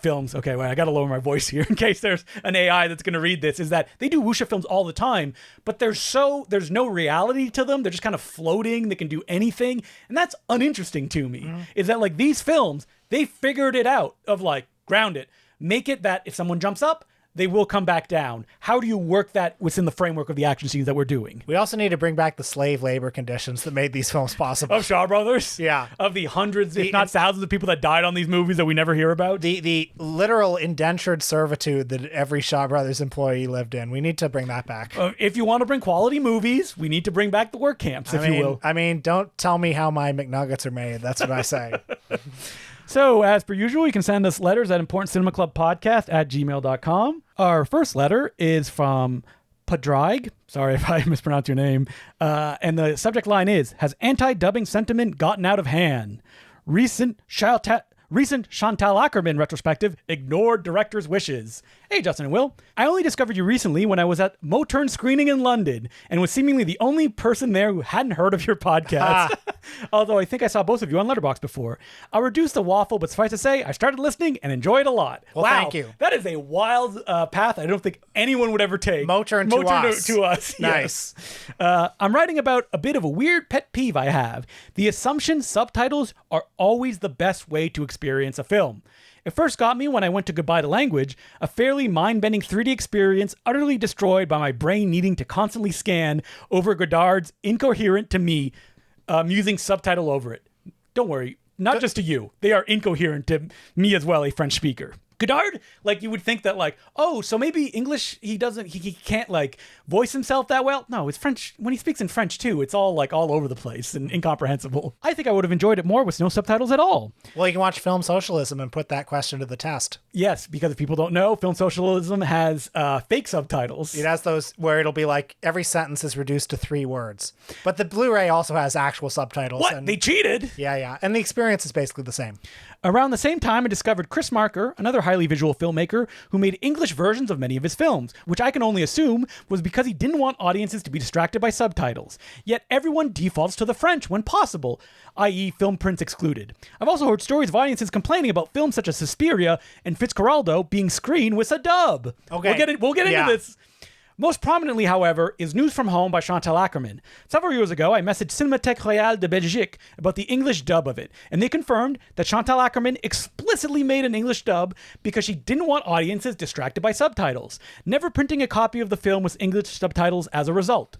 films. Okay, wait, I gotta lower my voice here in case there's an AI that's gonna read this, is that they do wuxia films all the time, but there's no reality to them. They're just kind of floating. They can do anything. And that's uninteresting to me, is that like these films, they figured it out of like, ground it, make it that if someone jumps up, they will come back down. How do you work that within the framework of the action scenes that we're doing? We also need to bring back the slave labor conditions that made these films possible. Of Shaw Brothers? Yeah. Of the hundreds, if not thousands of people that died on these movies that we never hear about? The literal indentured servitude that every Shaw Brothers employee lived in. We need to bring that back. If you want to bring quality movies, we need to bring back the work camps, if you will. I mean, don't tell me how my McNuggets are made. That's what I say. So, as per usual, you can send us letters at importantcinemaclubpodcast@gmail.com. Our first letter is from Padraig. Sorry if I mispronounced your name. And the subject line is, has anti-dubbing sentiment gotten out of hand? Recent Chantal Ackerman retrospective ignored director's wishes. Hey, Justin and Will. I only discovered you recently when I was at Moturn screening in London and was seemingly the only person there who hadn't heard of your podcast. Although I think I saw both of you on Letterboxd before. I'll reduce the waffle, but suffice to say, I started listening and enjoyed a lot. Well, wow, thank you. That is a wild path I don't think anyone would ever take. Moturn to us. Nice. Yes. I'm writing about a bit of a weird pet peeve I have. The assumption subtitles are always the best way to experience a film. It first got me when I went to Goodbye to Language, a fairly mind-bending 3D experience utterly destroyed by my brain needing to constantly scan over Godard's incoherent to me, using subtitle over it. Don't worry, not just to you. They are incoherent to me as well, a French speaker. Godard, like, you would think that, like, oh, so maybe English, he can't, like, voice himself that well. No, it's French. When he speaks in French, too, it's all, like, all over the place and incomprehensible. I think I would have enjoyed it more with no subtitles at all. Well, you can watch Film Socialism and put that question to the test. Yes, because if people don't know, Film Socialism has fake subtitles. It has those where it'll be like, every sentence is reduced to 3 words. But the Blu-ray also has actual subtitles. What? They cheated? Yeah. And the experience is basically the same. Around the same time, I discovered Chris Marker, another highly visual filmmaker who made English versions of many of his films, which I can only assume was because he didn't want audiences to be distracted by subtitles. Yet everyone defaults to the French when possible, i.e. film prints excluded. I've also heard stories of audiences complaining about films such as Suspiria and Fitzcarraldo being screened with a dub. Okay. We'll get into this. Most prominently, however, is News from Home by Chantal Ackerman. Several years ago, I messaged Cinémathèque Royale de Belgique about the English dub of it, and they confirmed that Chantal Ackerman explicitly made an English dub because she didn't want audiences distracted by subtitles, never printing a copy of the film with English subtitles as a result.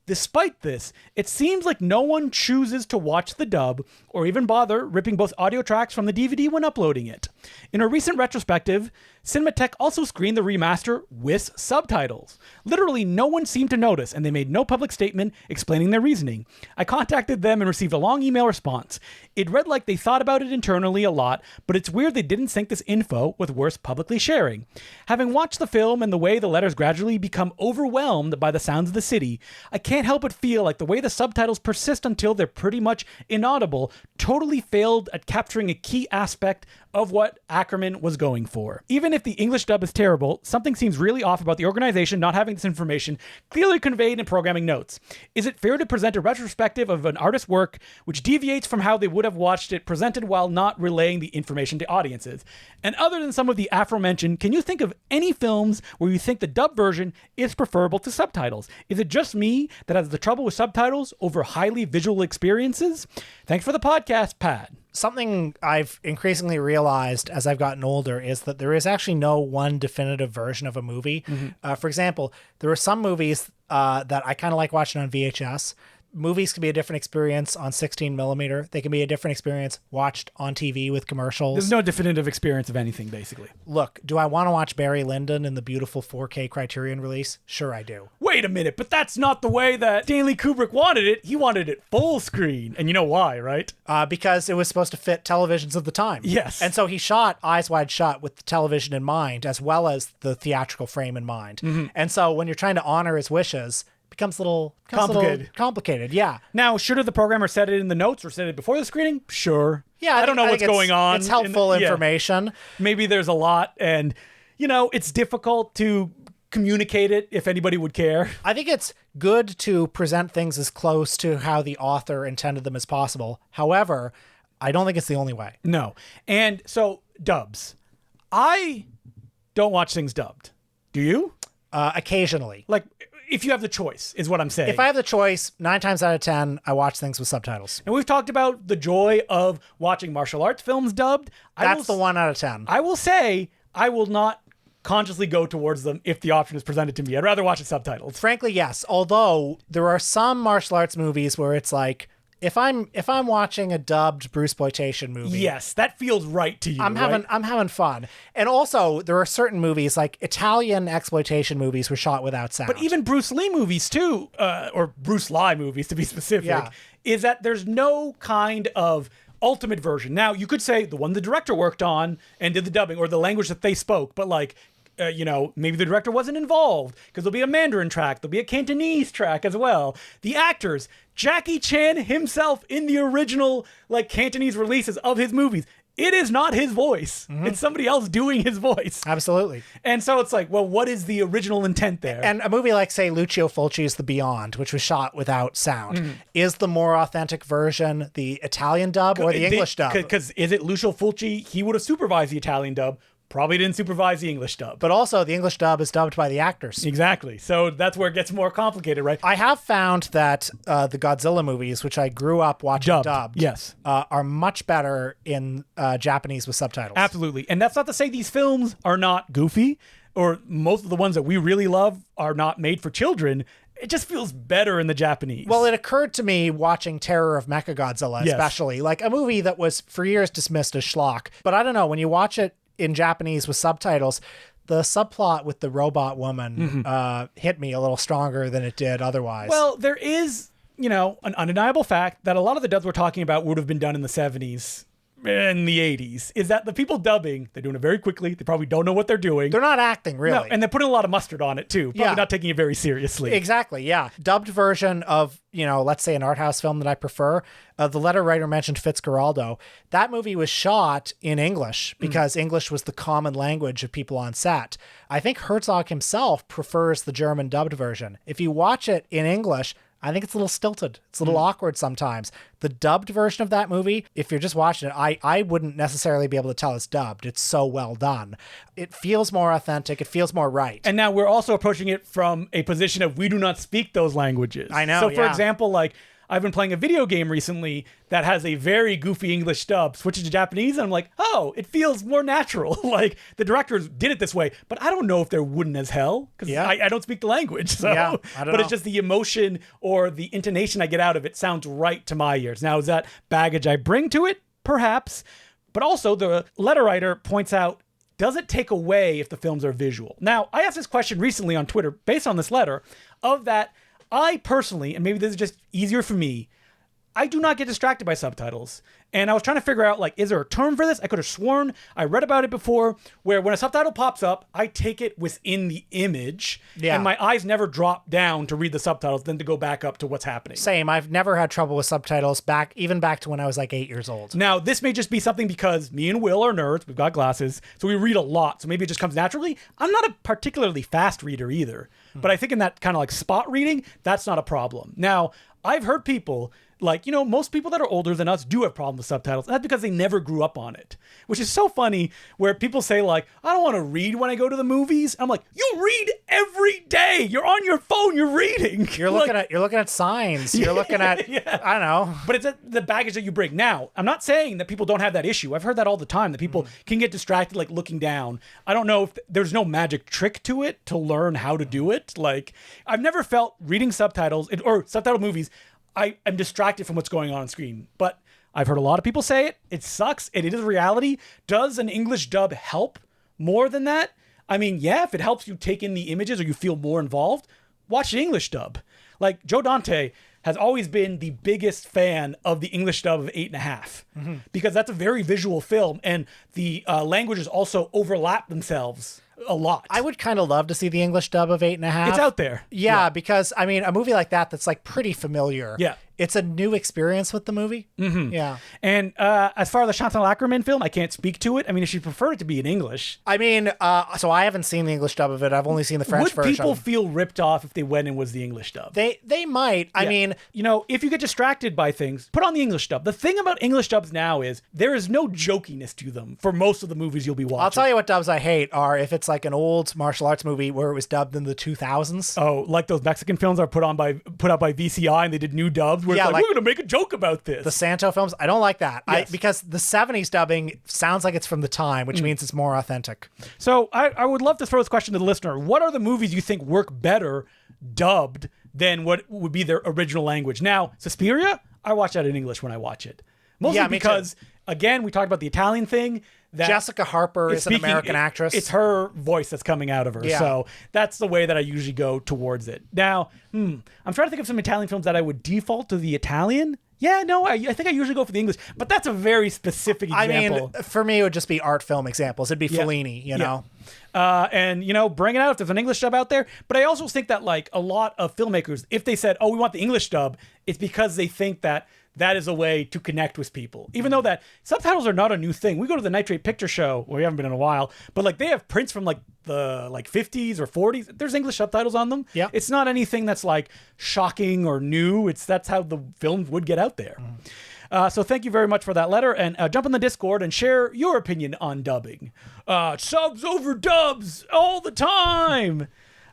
Despite this, it seems like no one chooses to watch the dub or even bother ripping both audio tracks from the DVD when uploading it. In a recent retrospective, Cinémathèque also screened the remaster with subtitles. Literally no one seemed to notice, and they made no public statement explaining their reasoning. I contacted them and received a long email response. It read like they thought about it internally a lot, but it's weird they didn't sync this info with worth publicly sharing. Having watched the film and the way the letters gradually become overwhelmed by the sounds of the city, I can't help but feel like the way the subtitles persist until they're pretty much inaudible totally failed at capturing a key aspect of what Ackerman was going for. Even if the English dub is terrible, something seems really off about the organization not having this information clearly conveyed in programming notes. Is it fair to present a retrospective of an artist's work which deviates from how they would have watched it presented while not relaying the information to audiences? And other than some of the aforementioned, can you think of any films where you think the dub version is preferable to subtitles? Is it just me that has the trouble with subtitles over highly visual experiences? Thanks for the podcast. podcast pad. Something I've increasingly realized as I've gotten older is that there is actually no one definitive version of a movie. For example, there are some movies that I kind of like watching on VHS. Movies can be a different experience on 16 millimeter. They can be a different experience watched on TV with commercials. There's no definitive experience of anything, basically. Look, do I want to watch Barry Lyndon in the beautiful 4K Criterion release? Sure I do. Wait a minute, but that's not the way that Stanley Kubrick wanted it. He wanted it full screen. And you know why, right? Because it was supposed to fit televisions of the time. Yes. And so he shot Eyes Wide Shut with the television in mind, as well as the theatrical frame in mind. And so when you're trying to honor his wishes, becomes a little complicated. Yeah. Now, should have the programmer said it in the notes or said it before the screening? Sure. Yeah. I don't know what's going on. It's helpful information. Maybe there's a lot, and it's difficult to communicate it if anybody would care. I think it's good to present things as close to how the author intended them as possible. However, I don't think it's the only way. No. And so dubs. I don't watch things dubbed. Do you? Occasionally. Like, if you have the choice, is what I'm saying. If I have the choice, 9 times out of 10, I watch things with subtitles. And we've talked about the joy of watching martial arts films dubbed. That's the 1 out of 10. I will say I will not consciously go towards them if the option is presented to me. I'd rather watch it subtitled. Frankly, yes. Although there are some martial arts movies where it's like, if I'm watching a dubbed Bruceploitation movie, yes, that feels right to you. I'm having fun. And also, there are certain movies like Italian exploitation movies were shot without sound. But even Bruce Lee movies too, or Bruce Lee movies to be specific, is that there's no kind of ultimate version. Now, you could say the one the director worked on and did the dubbing, or the language that they spoke, but like, maybe the director wasn't involved because there'll be a Mandarin track, there'll be a Cantonese track as well. The actors, Jackie Chan himself in the original Cantonese releases of his movies, it is not his voice. It's somebody else doing his voice. Absolutely. And so it's like, well, what is the original intent there? And a movie like, say, Lucio Fulci's The Beyond, which was shot without sound, is the more authentic version the Italian dub or the English dub? Because is it Lucio Fulci? He would have supervised the Italian dub. Probably didn't supervise the English dub. But also, the English dub is dubbed by the actors. Exactly. So that's where it gets more complicated, right? I have found that the Godzilla movies, which I grew up watching dubbed, yes, are much better in Japanese with subtitles. Absolutely. And that's not to say these films are not goofy, or most of the ones that we really love are not made for children. It just feels better in the Japanese. Well, it occurred to me watching Terror of Mechagodzilla, especially, like a movie that was for years dismissed as schlock. But I don't know, when you watch it in Japanese with subtitles, the subplot with the robot woman hit me a little stronger than it did otherwise. Well, there is, an undeniable fact that a lot of the dubs we're talking about would have been done in the 70s. In the 80s, is that the people dubbing, they're doing it very quickly. They probably don't know what they're doing. They're not acting, really. No, and they're putting a lot of mustard on it, too. Probably not taking it very seriously. Exactly, yeah. Dubbed version of, let's say an art house film that I prefer, the letter writer mentioned Fitzcarraldo. That movie was shot in English because English was the common language of people on set. I think Herzog himself prefers the German dubbed version. If you watch it in English, I think it's a little stilted. It's a little awkward sometimes. The dubbed version of that movie, if you're just watching it, I wouldn't necessarily be able to tell it's dubbed. It's so well done. It feels more authentic. It feels more right. And now we're also approaching it from a position of we do not speak those languages. I know, So for example, I've been playing a video game recently that has a very goofy English dub, switches to Japanese, and I'm like, oh, it feels more natural. Like, the directors did it this way, but I don't know if they're wooden as hell, because I don't speak the language. So, I don't know. It's just the emotion or the intonation I get out of it sounds right to my ears. Now, is that baggage I bring to it? Perhaps. But also, the letter writer points out, does it take away if the films are visual? Now, I asked this question recently on Twitter, based on this letter, of that I personally, and maybe this is just easier for me, I do not get distracted by subtitles. And I was trying to figure out, is there a term for this? I could have sworn I read about it before, where when a subtitle pops up, I take it within the image, and my eyes never drop down to read the subtitles, then to go back up to what's happening. Same. I've never had trouble with subtitles even back to when I was 8 years old. Now, this may just be something because me and Will are nerds. We've got glasses, so we read a lot. So maybe it just comes naturally. I'm not a particularly fast reader either, but I think in that kind of spot reading, that's not a problem. Now, I've heard people like, most people that are older than us do have problems with subtitles. And that's because they never grew up on it, which is so funny where people say like, I don't want to read when I go to the movies. I'm like, you read every day. You're on your phone. You're reading. You're looking at signs. You're looking at, I don't know. But it's the baggage that you bring. Now, I'm not saying that people don't have that issue. I've heard that all the time, that people can get distracted, like looking down. I don't know if there's no magic trick to it to learn how to do it. Like, I've never felt reading subtitles or subtitled movies, I am distracted from what's going on screen. But I've heard a lot of people say it. It sucks. And it is a reality. Does an English dub help more than that? I mean, yeah, if it helps you take in the images or you feel more involved, watch the English dub. Like, Joe Dante has always been the biggest fan of the English dub of 8.5 because that's a very visual film, and the languages also overlap themselves a lot. I would kind of love to see the English dub of 8.5. It's out there. Yeah, because I mean, a movie like that's like pretty familiar. Yeah. It's a new experience with the movie. Mm-hmm. Yeah. And as far as the Chantal Akerman film, I can't speak to it. I mean, if she preferred it to be in English. I mean, so I haven't seen the English dub of it. I've only seen the French version. Would people feel ripped off if they went and was the English dub? They might. I mean, if you get distracted by things, put on the English dub. The thing about English dubs now is there is no jokiness to them for most of the movies you'll be watching. I'll tell you what dubs I hate are if it's like an old martial arts movie where it was dubbed in the 2000s. Oh, like those Mexican films are put out by VCI and they did new dubs where it's like, we're going to make a joke about this. The Santo films, I don't like that. Yes. Because the 70s dubbing sounds like it's from the time, which means it's more authentic. So I would love to throw this question to the listener. What are the movies you think work better dubbed than what would be their original language? Now, Suspiria, I watch that in English when I watch it. Mostly because, again, we talked about the Italian thing. That Jessica Harper is an American actress. It's her voice that's coming out of her. Yeah. So that's the way that I usually go towards it. Now, I'm trying to think of some Italian films that I would default to the Italian. Yeah, no, I think I usually go for the English, but that's a very specific example. I mean, for me, it would just be art film examples. It'd be Fellini, you know? And, bring it out if there's an English dub out there. But I also think that, like, a lot of filmmakers, if they said, we want the English dub, it's because they think that is a way to connect with people. Even though that subtitles are not a new thing. We go to the Nitrate Picture Show, we haven't been in a while, but like they have prints from like the 50s or 40s. There's English subtitles on them. Yeah. It's not anything that's like shocking or new. That's how the films would get out there. So thank you very much for that letter, and jump in the Discord and share your opinion on dubbing. Subs over dubs all the time.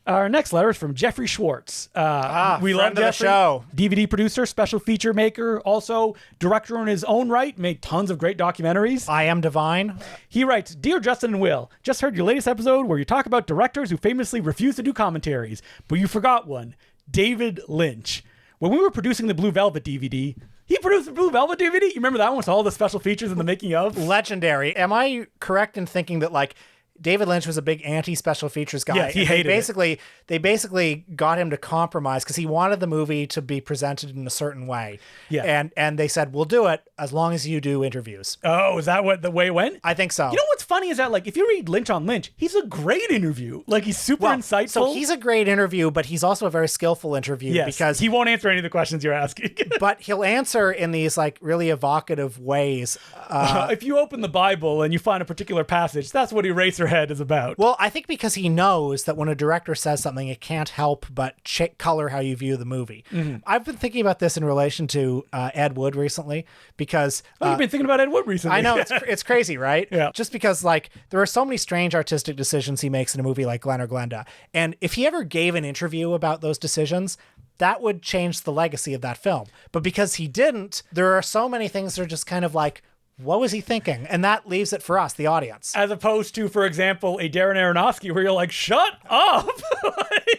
Our next letter is from Jeffrey Schwartz. We love the show. DVD producer, special feature maker, also director in his own right, made tons of great documentaries. I Am Divine. He writes, Dear Justin and Will, just heard your latest episode where you talk about directors who famously refuse to do commentaries, but you forgot one, David Lynch. When we were producing the Blue Velvet DVD, he produced the Blue Velvet DVD? You remember that one with all the special features in the making of? Legendary. Am I correct in thinking that like David Lynch was a big anti-special features guy? Yes, he hated it. They basically got him to compromise because he wanted the movie to be presented in a certain way. Yeah. And they said, we'll do it as long as you do interviews. Oh, is that what the way it went? I think so. You know what's funny is that, like, if you read Lynch on Lynch, he's a great interview. Like, he's super insightful. So he's a great interview, but he's also a very skillful interview because he won't answer any of the questions you're asking. But he'll answer in these like really evocative ways. If you open the Bible and you find a particular passage, that's what Eraserhead is about. Well, I think because he knows that when a director says something, it can't help but color how you view the movie. Mm-hmm. I've been thinking about this in relation to Ed Wood recently because... you've been thinking about Ed Wood recently. I know, it's crazy, right? Yeah. Just because like there are so many strange artistic decisions he makes in a movie like Glen or Glenda. And if he ever gave an interview about those decisions, that would change the legacy of that film. But because he didn't, there are so many things that are just kind of like, what was he thinking? And that leaves it for us, the audience. As opposed to, for example, a Darren Aronofsky where you're like, shut up!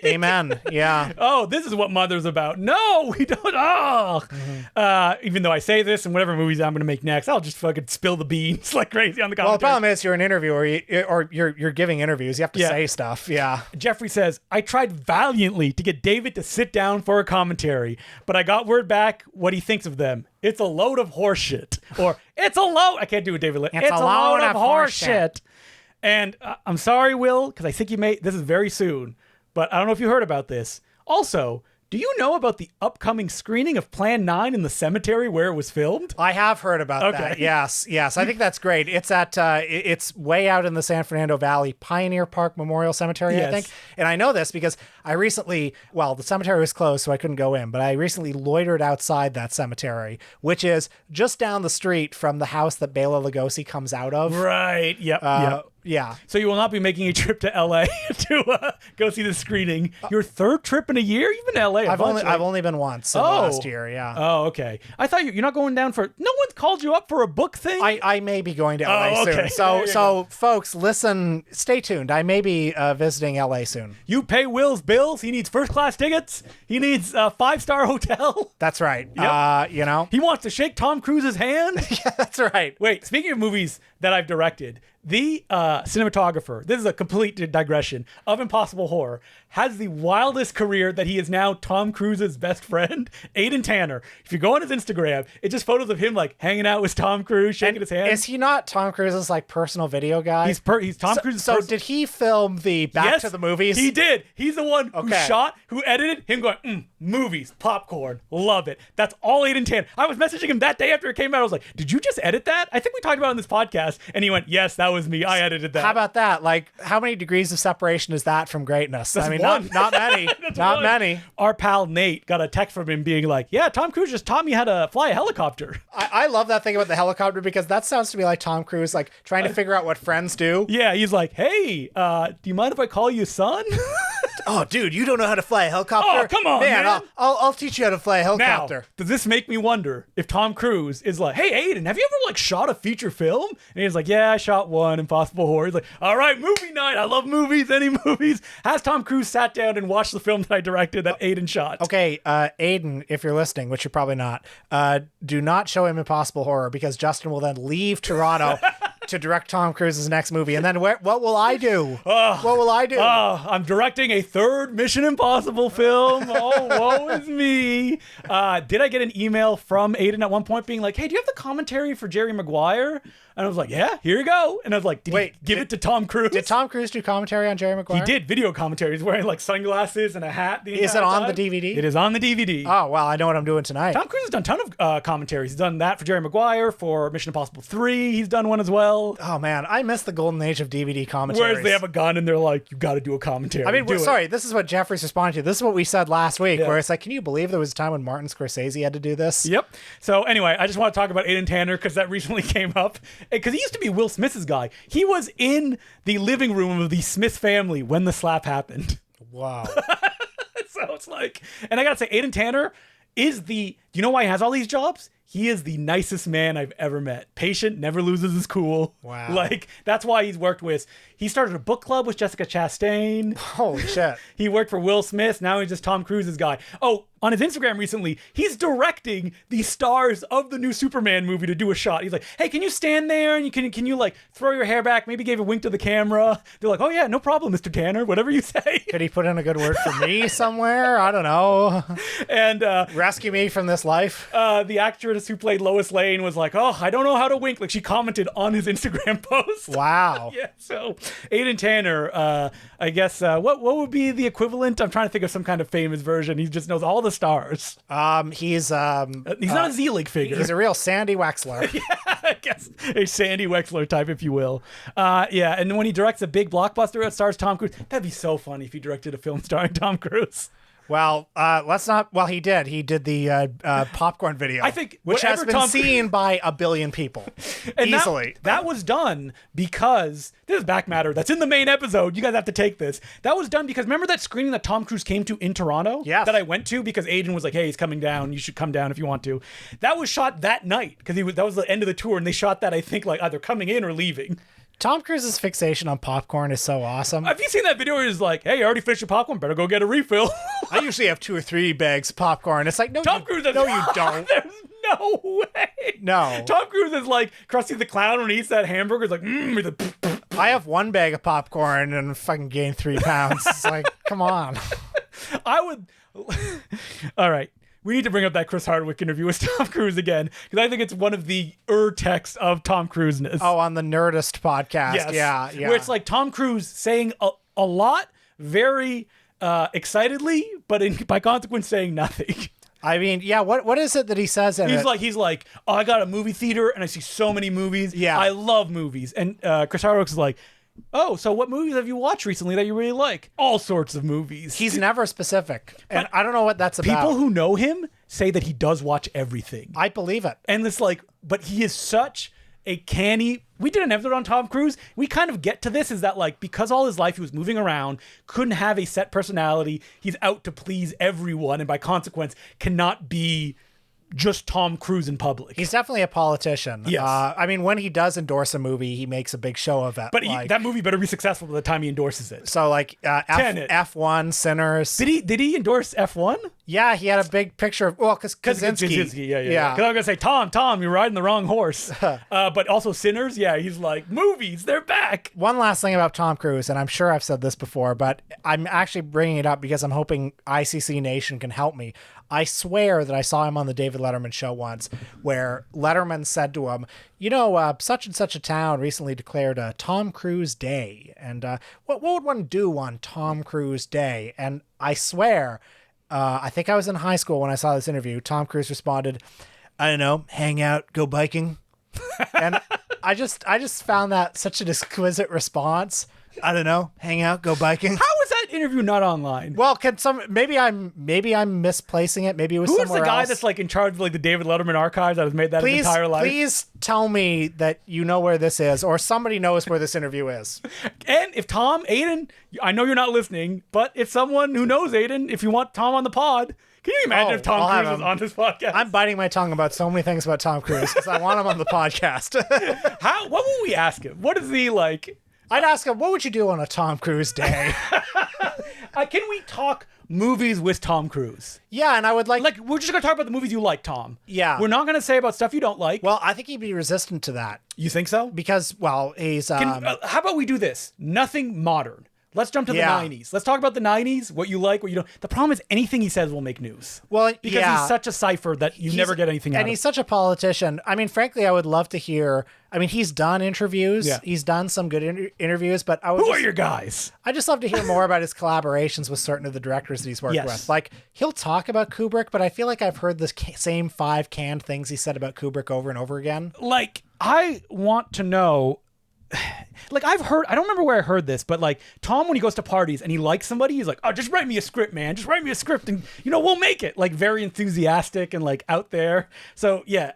Amen. Yeah. Oh, this is what Mother's about. No, we don't. Oh. Mm-hmm. Even though I say this in whatever movies I'm going to make next, I'll just fucking spill the beans like crazy on the commentary. Well, the problem is you're an interviewer or you're giving interviews. You have to say stuff. Yeah. Jeffrey says, I tried valiantly to get David to sit down for a commentary, but I got word back what he thinks of them. It's a load of horseshit. Or, it's a load... I can't do it, David Lynch. It's a load of horseshit. And I'm sorry, Will, because I think you may... This is very soon, but I don't know if you heard about this. Also, do you know about the upcoming screening of Plan 9 in the cemetery where it was filmed? I have heard about that. Yes. I think that's great. It's at it's way out in the San Fernando Valley, Pioneer Park Memorial Cemetery, I think. And I know this because I recently, well, the cemetery was closed, so I couldn't go in, but I recently loitered outside that cemetery, which is just down the street from the house that Bela Lugosi comes out of. Right. Yep. Yeah. So you will not be making a trip to LA to go see the screening. Your third trip in a year? You've been to LA. I've only been once in the last year. Yeah. Oh, okay. I thought you're not going down for. No one's called you up for a book thing. I may be going to LA soon. So folks, listen. Stay tuned. I may be visiting LA soon. You pay Will's bills. He needs first class tickets. He needs a 5-star hotel. That's right. Yep. He wants to shake Tom Cruise's hand. Yeah, that's right. Wait. Speaking of movies that I've directed, the cinematographer, this is a complete digression, of Impossible Horror, has the wildest career that he is now Tom Cruise's best friend, Aidan Tanner. If you go on his Instagram, it's just photos of him like hanging out with Tom Cruise, shaking his hand. Is he not Tom Cruise's like personal video guy? He's Tom Cruise's. So did he film the Back to the Movies? He did. He's the one who shot, who edited him going, movies, popcorn, love it. That's all Aidan Tanner. I was messaging him that day after it came out. I was like, did you just edit that? I think we talked about it in this podcast. And he went, yes, that was me. I edited that. How about that? Like, how many degrees of separation is that from greatness? That's not many. Not many. Our pal Nate got a text from him being like, yeah, Tom Cruise just taught me how to fly a helicopter. I love that thing about the helicopter because that sounds to me like Tom Cruise, like trying to figure out what friends do. Yeah, he's like, hey, do you mind if I call you son? Oh, dude, you don't know how to fly a helicopter? Oh, come on, man. I'll teach you how to fly a helicopter. Now, does this make me wonder if Tom Cruise is like, hey, Aidan, have you ever like shot a feature film? And he's like, yeah, I shot one, Impossible Horror. He's like, all right, movie night. I love movies, any movies. Has Tom Cruise sat down and watched the film that I directed that Aidan shot? Okay, Aidan, if you're listening, which you're probably not, do not show him Impossible Horror because Justin will then leave Toronto to direct Tom Cruise's next movie. And then what will I do? What will I do? I'm directing a third Mission Impossible film. Oh, woe is me. Did I get an email from Aidan at one point being like, hey, do you have the commentary for Jerry Maguire? And I was like, yeah, here you go. And I was like, did he give it to Tom Cruise? Did Tom Cruise do commentary on Jerry Maguire? He did video commentary. He's wearing like sunglasses and a hat. Is it on the DVD? It is on the DVD. Oh, well, I know what I'm doing tonight. Tom Cruise has done a ton of commentaries. He's done that for Jerry Maguire, for Mission Impossible 3. He's done one as well. Oh, man, I miss the golden age of DVD commentaries. Whereas they have a gun and they're like, you got to do a commentary. I mean, this is what Jeffrey's responding to. This is what we said last week, where it's like, can you believe there was a time when Martin Scorsese had to do this? Yep. So anyway, I just want to talk about Aidan Tanner because that recently came up. Because he used to be Will Smith's guy. He was in the living room of the Smith family when the slap happened. Wow. So it's like, and I gotta say, Aidan Tanner is do you know why he has all these jobs? He is the nicest man I've ever met. Patient, never loses his cool. Wow. Like, that's why he's worked with. He started a book club with Jessica Chastain. Holy shit. He worked for Will Smith. Now he's just Tom Cruise's guy. Oh, on his Instagram recently, he's directing the stars of the new Superman movie to do a shot. He's like, hey, can you stand there? And can you like throw your hair back? Maybe gave a wink to the camera. They're like, oh yeah, no problem, Mr. Tanner. Whatever you say. Could he put in a good word for me somewhere? I don't know. And rescue me from this life. The actress who played Lois Lane was like, oh, I don't know how to wink. Like, she commented on his Instagram post. Wow. Yeah. So Aidan Tanner, I guess, what would be the equivalent? I'm trying to think of some kind of famous version. He just knows all the stars. He's not a Z-League figure. He's a real Sandy Wexler. Yeah, I guess a Sandy Wexler type, if you will. Yeah, and when he directs a big blockbuster that stars Tom Cruise, that'd be so funny if he directed a film starring Tom Cruise. Well, let's not. Well, he did. He did the popcorn video. I think, which has been seen by 1 billion people and easily. That was done because this is back matter. That's in the main episode. You guys have to take this. That was done because remember that screening that Tom Cruise came to in Toronto? Yes. That I went to because Aidan was like, "Hey, he's coming down. You should come down if you want to." That was shot that night because that was the end of the tour, and they shot that I think like either coming in or leaving. Tom Cruise's fixation on popcorn is so awesome. Have you seen that video where he's like, hey, you already finished your popcorn, better go get a refill? I usually have 2 or 3 bags of popcorn. It's like, no, Tom Cruise, no, you don't. There's no way. No. Tom Cruise is like Krusty the Clown when he eats that hamburger. He's like, I have 1 bag of popcorn and fucking gained 3 pounds. It's like, come on. I would. All right. We need to bring up that Chris Hardwick interview with Tom Cruise again, because I think it's one of the texts of Tom Cruise-ness. Oh, on the Nerdist podcast. Yes. Yeah. Where it's like Tom Cruise saying a lot very excitedly, but by consequence saying nothing. I mean, yeah. What is it that he says in it? He's like, oh, I got a movie theater and I see so many movies. Yeah. I love movies. And Chris Hardwick is like, oh, so what movies have you watched recently that you really like? All sorts of movies. He's never specific, and I don't know what that's about. People who know him say that he does watch everything. I believe it. And it's like, but he is such a canny. We did an episode on Tom Cruise. We kind of get to this is that like, because all his life he was moving around, couldn't have a set personality. He's out to please everyone. And by consequence cannot be just Tom Cruise in public. He's definitely a politician. Yes. I mean, when he does endorse a movie, he makes a big show of it. But that movie better be successful by the time he endorses it. So like Tenet. F1, Sinners. Did he endorse F1? Yeah, he had a big picture of, well, because Kaczynski. Yeah. Because I was going to say, Tom, you're riding the wrong horse. But also Sinners, yeah, he's like, movies, they're back. One last thing about Tom Cruise, and I'm sure I've said this before, but I'm actually bringing it up because I'm hoping ICC Nation can help me. I swear that I saw him on the David Letterman show once where Letterman said to him, you know, such and such a town recently declared a Tom Cruise Day. And what would one do on Tom Cruise Day? And I swear, I think I was in high school when I saw this interview. Tom Cruise responded, I don't know, hang out, go biking. And I just found that such an exquisite response. I don't know, hang out, go biking. How is that interview not online? Well, maybe I'm misplacing it. Maybe it was Who is somewhere the guy else. that's like in charge of like the David Letterman archives that has made that his entire life? Please tell me that you know where this is, or somebody knows where this interview is. And if Aiden, I know you're not listening, but if someone who knows Aiden, if you want Tom on the pod, can you imagine if Tom I'll Cruise was on this podcast? I'm biting my tongue about so many things about Tom Cruise because I want him on the podcast. What will we ask him? What is he like? I'd ask him, what would you do on a Tom Cruise day? Can we talk movies with Tom Cruise? Yeah, and I would like we're just gonna talk about the movies you like, Tom. Yeah. We're not gonna say about stuff you don't like. Well, I think he'd be resistant to that You think so? because, well, he's How about we do this? Nothing modern. Let's jump to the 90s. Let's talk about the 90s, what you like, what you don't. The problem is anything he says will make news. Well, because he's such a cipher that you never get anything out of. And he's such a politician. I mean, frankly, I would love to hear. I mean, he's done interviews. Yeah. He's done some good interviews, but Who are your guys? I just love to hear more about his collaborations with certain of the directors that he's worked with. Like, he'll talk about Kubrick, but I feel like I've heard the same 5 canned things he said about Kubrick over and over again. Like, I want to know. Like, I don't remember where I heard this, but like Tom, when he goes to parties and he likes somebody, he's like, oh, just write me a script, man. Just write me a script and, we'll make it. Like, very enthusiastic and like out there. So yeah,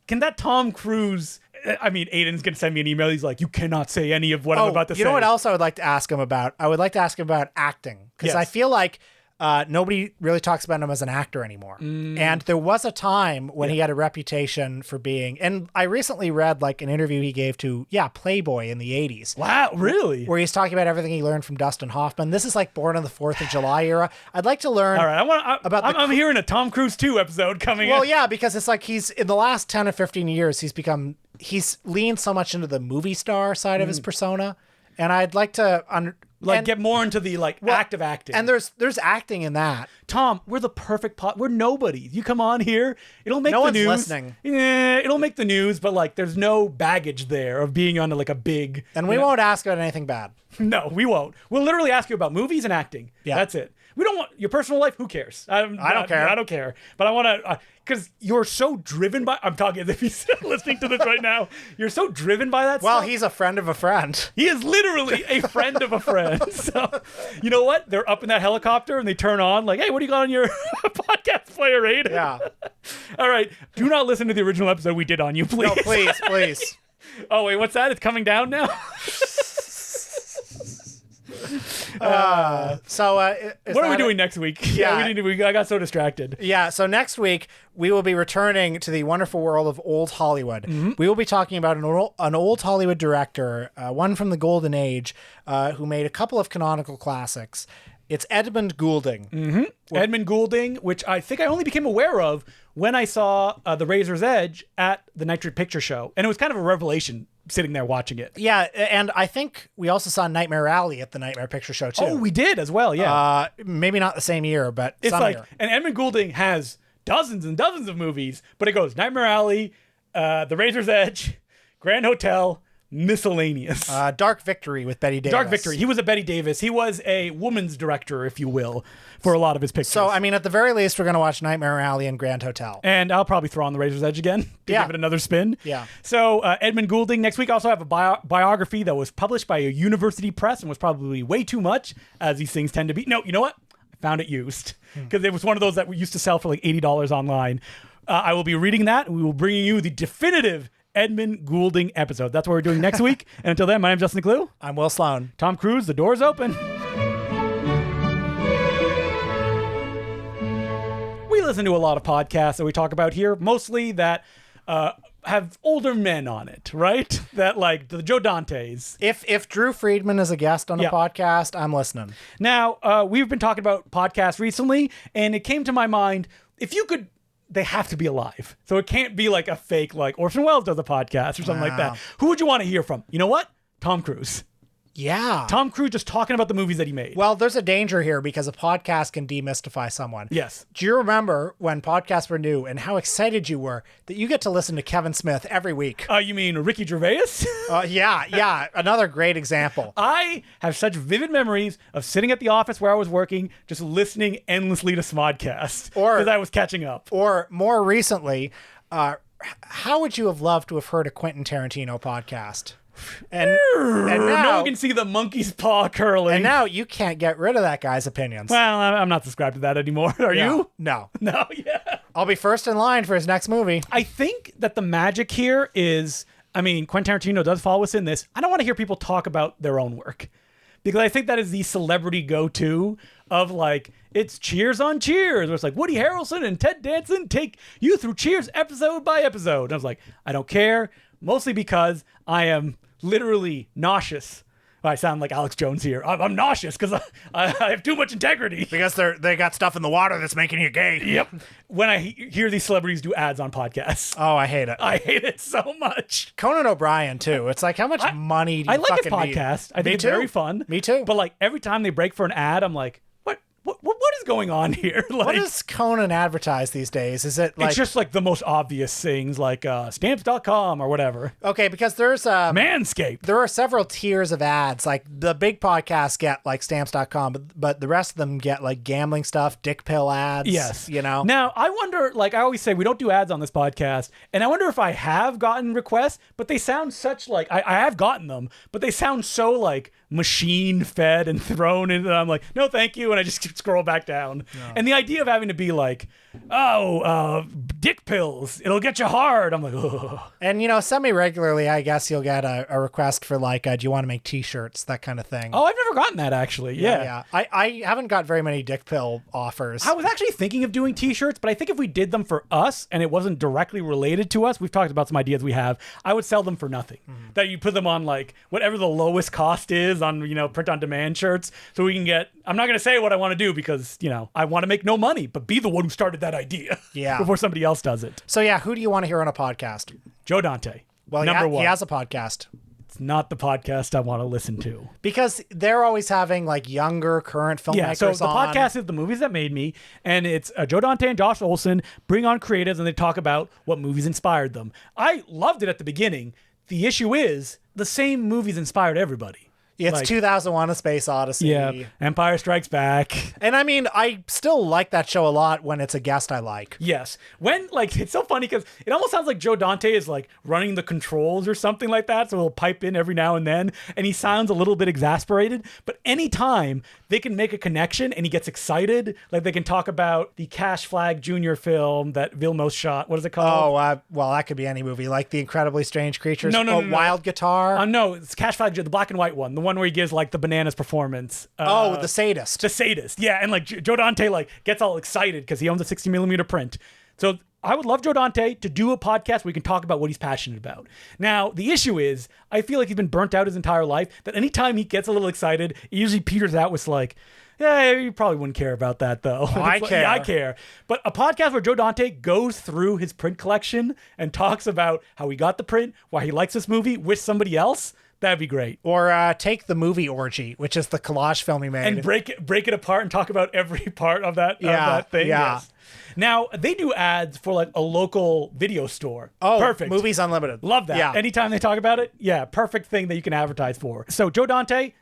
can that Tom Cruise, I mean, Aiden's going to send me an email. He's like, you cannot say any of what I'm about to say. You know what else I would like to ask him about? I would like to ask him about acting because I feel like nobody really talks about him as an actor anymore. And there was a time when he had a reputation for being, and I recently read like an interview he gave to, Playboy in the 80s. Wow, really? Where he's talking about everything he learned from Dustin Hoffman. This is like Born on the 4th of July era. I'd like to learn. All right, I'm hearing a Tom Cruise 2 episode coming in. Well, yeah, because it's like he's, in the last 10 or 15 years, he's leaned so much into the movie star side of his persona. And I'd like to get more into the active acting. And there's acting in that. Tom, we're the perfect we're nobody. You come on here, it'll make the news. No one's listening. Yeah, it'll make the news, but like there's no baggage there of being on like a big. And we won't ask about anything bad. No, we won't. We'll literally ask you about movies and acting. Yeah. That's it. We don't want your personal life. Who cares? I don't care. I don't care. But I want to, because you're so driven by. I'm talking as if he's listening to this right now. You're so driven by that. Well, stuff. He's a friend of a friend. He is literally a friend of a friend. So, you know what? They're up in that helicopter and they turn on like, hey, what do you got on your podcast player, Aiden? Yeah. All right. Do not listen to the original episode we did on you, please. No, please. Oh wait, what's that? It's coming down now. What are we doing next week? Yeah, I got so distracted. Yeah, so next week we will be returning to the wonderful world of old Hollywood. Mm-hmm. We will be talking about an old Hollywood director, one from the Golden Age, who made a couple of canonical classics. It's Edmund Goulding. Mm-hmm. Edmund Goulding, which I think I only became aware of when I saw The Razor's Edge at the Nitrate Picture Show, and it was kind of a revelation sitting there watching it. Yeah, and I think we also saw Nightmare Alley at the Nightmare Picture Show too. Oh, we did as well, yeah. Maybe not the same year, but it's some like, year. And Edmund Goulding has dozens and dozens of movies, but it goes Nightmare Alley, The Razor's Edge, Grand Hotel, miscellaneous. Dark Victory with Betty Davis. Dark Victory. He was a Betty Davis. He was a woman's director, if you will, for a lot of his pictures. So, I mean, at the very least, we're going to watch Nightmare Alley and Grand Hotel. And I'll probably throw on The Razor's Edge again to give it another spin. Yeah. So Edmund Goulding. Next week, I also have a biography that was published by a university press and was probably way too much, as these things tend to be. No, you know what? I found it used because it was one of those that we used to sell for like $80 online. I will be reading that, and we will bring you the definitive Edmund Goulding episode. That's what we're doing next week. And until then, my name's Justin Decloux. I'm Will Sloan. Tom Cruise, the door's open. We listen to a lot of podcasts that we talk about here, mostly that have older men on it, right? That like the Joe Dantes. If Drew Friedman is a guest on a podcast, I'm listening. Now, we've been talking about podcasts recently, and it came to my mind, if you could, they have to be alive. So it can't be like a fake, like Orson Welles does a podcast or something like that. Who would you want to hear from? You know what? Tom Cruise. Yeah. Tom Cruise just talking about the movies that he made. Well, there's a danger here because a podcast can demystify someone. Yes. Do you remember when podcasts were new and how excited you were that you get to listen to Kevin Smith every week? You mean Ricky Gervais? Yeah. Another great example. I have such vivid memories of sitting at the office where I was working, just listening endlessly to Smodcast because I was catching up. Or more recently, how would you have loved to have heard a Quentin Tarantino podcast? And now no one can see the monkey's paw curling. And now you can't get rid of that guy's opinions. Well, I'm not subscribed to that anymore. Are you? No. No, yeah. I'll be first in line for his next movie. I think that the magic here is, I mean, Quentin Tarantino does follow us in this. I don't want to hear people talk about their own work. Because I think that is the celebrity go-to of like, it's Cheers on Cheers. Where it's like Woody Harrelson and Ted Danson take you through Cheers episode by episode. And I was like, I don't care. Mostly because I am literally nauseous. I sound like Alex Jones here. I'm nauseous because I have too much integrity. Because they got stuff in the water that's making you gay. Yep. When I hear these celebrities do ads on podcasts. Oh, I hate it. I hate it so much. Conan O'Brien, too. It's like, how much money do you I like his fucking podcast. need? I think it's very fun. Me too. But like every time they break for an ad, I'm like, what is going on here? Like, what does Conan advertise these days? Is it like... It's just like the most obvious things like stamps.com or whatever. Okay, because there's... Manscaped. There are several tiers of ads. Like the big podcasts get like stamps.com, but the rest of them get like gambling stuff, dick pill ads. Yes. You know? Now, I wonder, like I always say, we don't do ads on this podcast. And I wonder if I have gotten requests, but they sound such like... I have gotten them, but they sound so like machine fed and thrown in that I'm like, no, thank you. And I just scroll back down. No. And the idea of having to be like, dick pills, it'll get you hard. I'm like, oh. And, you know, semi-regularly, I guess you'll get a request for like, do you want to make t-shirts, that kind of thing. Oh, I've never gotten that actually. Yeah. I haven't got very many dick pill offers. I was actually thinking of doing t-shirts, but I think if we did them for us and it wasn't directly related to us, we've talked about some ideas we have, I would sell them for nothing. Mm-hmm. That you put them on like whatever the lowest cost is on, you know, print on demand shirts. So we can get, I'm not going to say what I want to do because, you know, I want to make no money, but be the one who started that idea. Yeah. Before somebody else does it. So yeah, who do you want to hear on a podcast? Joe Dante. Well, number one. He has a podcast. It's not the podcast I want to listen to. Because they're always having like younger, current filmmakers on. Yeah, so the podcast is The Movies That Made Me, and it's Joe Dante and Josh Olson bring on creatives and they talk about what movies inspired them. I loved it at the beginning. The issue is the same movies inspired everybody. It's like, 2001: A Space Odyssey. Yeah, Empire Strikes Back. And I mean, I still like that show a lot when it's a guest I like. Yes. When, like, it's so funny because it almost sounds like Joe Dante is, like, running the controls or something like that, so he'll pipe in every now and then, and he sounds a little bit exasperated, but anytime they can make a connection and he gets excited, like, they can talk about the Cash Flag Jr. film that Vilmos shot. What is it called? Oh, well, that could be any movie, like The Incredibly Strange Creatures. No. Wild Guitar. No, it's Cash Flag, the black and white one, the one where he gives like the bananas performance. The Sadist. The Sadist, yeah, and like Joe Dante like gets all excited because he owns a 60mm print. So I would love Joe Dante to do a podcast where we can talk about what he's passionate about. Now, the issue is, I feel like he's been burnt out his entire life, that anytime he gets a little excited, it usually peters out with like, yeah, you probably wouldn't care about that though. I care. Yeah, I care. But a podcast where Joe Dante goes through his print collection and talks about how he got the print, why he likes this movie with somebody else, That'd be great. Or take the movie Orgy, which is the collage film he made. And break it apart and talk about every part of that, that thing. Yeah. Yes. Now, they do ads for like a local video store. Oh, perfect. Movies Unlimited. Love that. Yeah. Anytime they talk about it, perfect thing that you can advertise for. So, Joe Dante,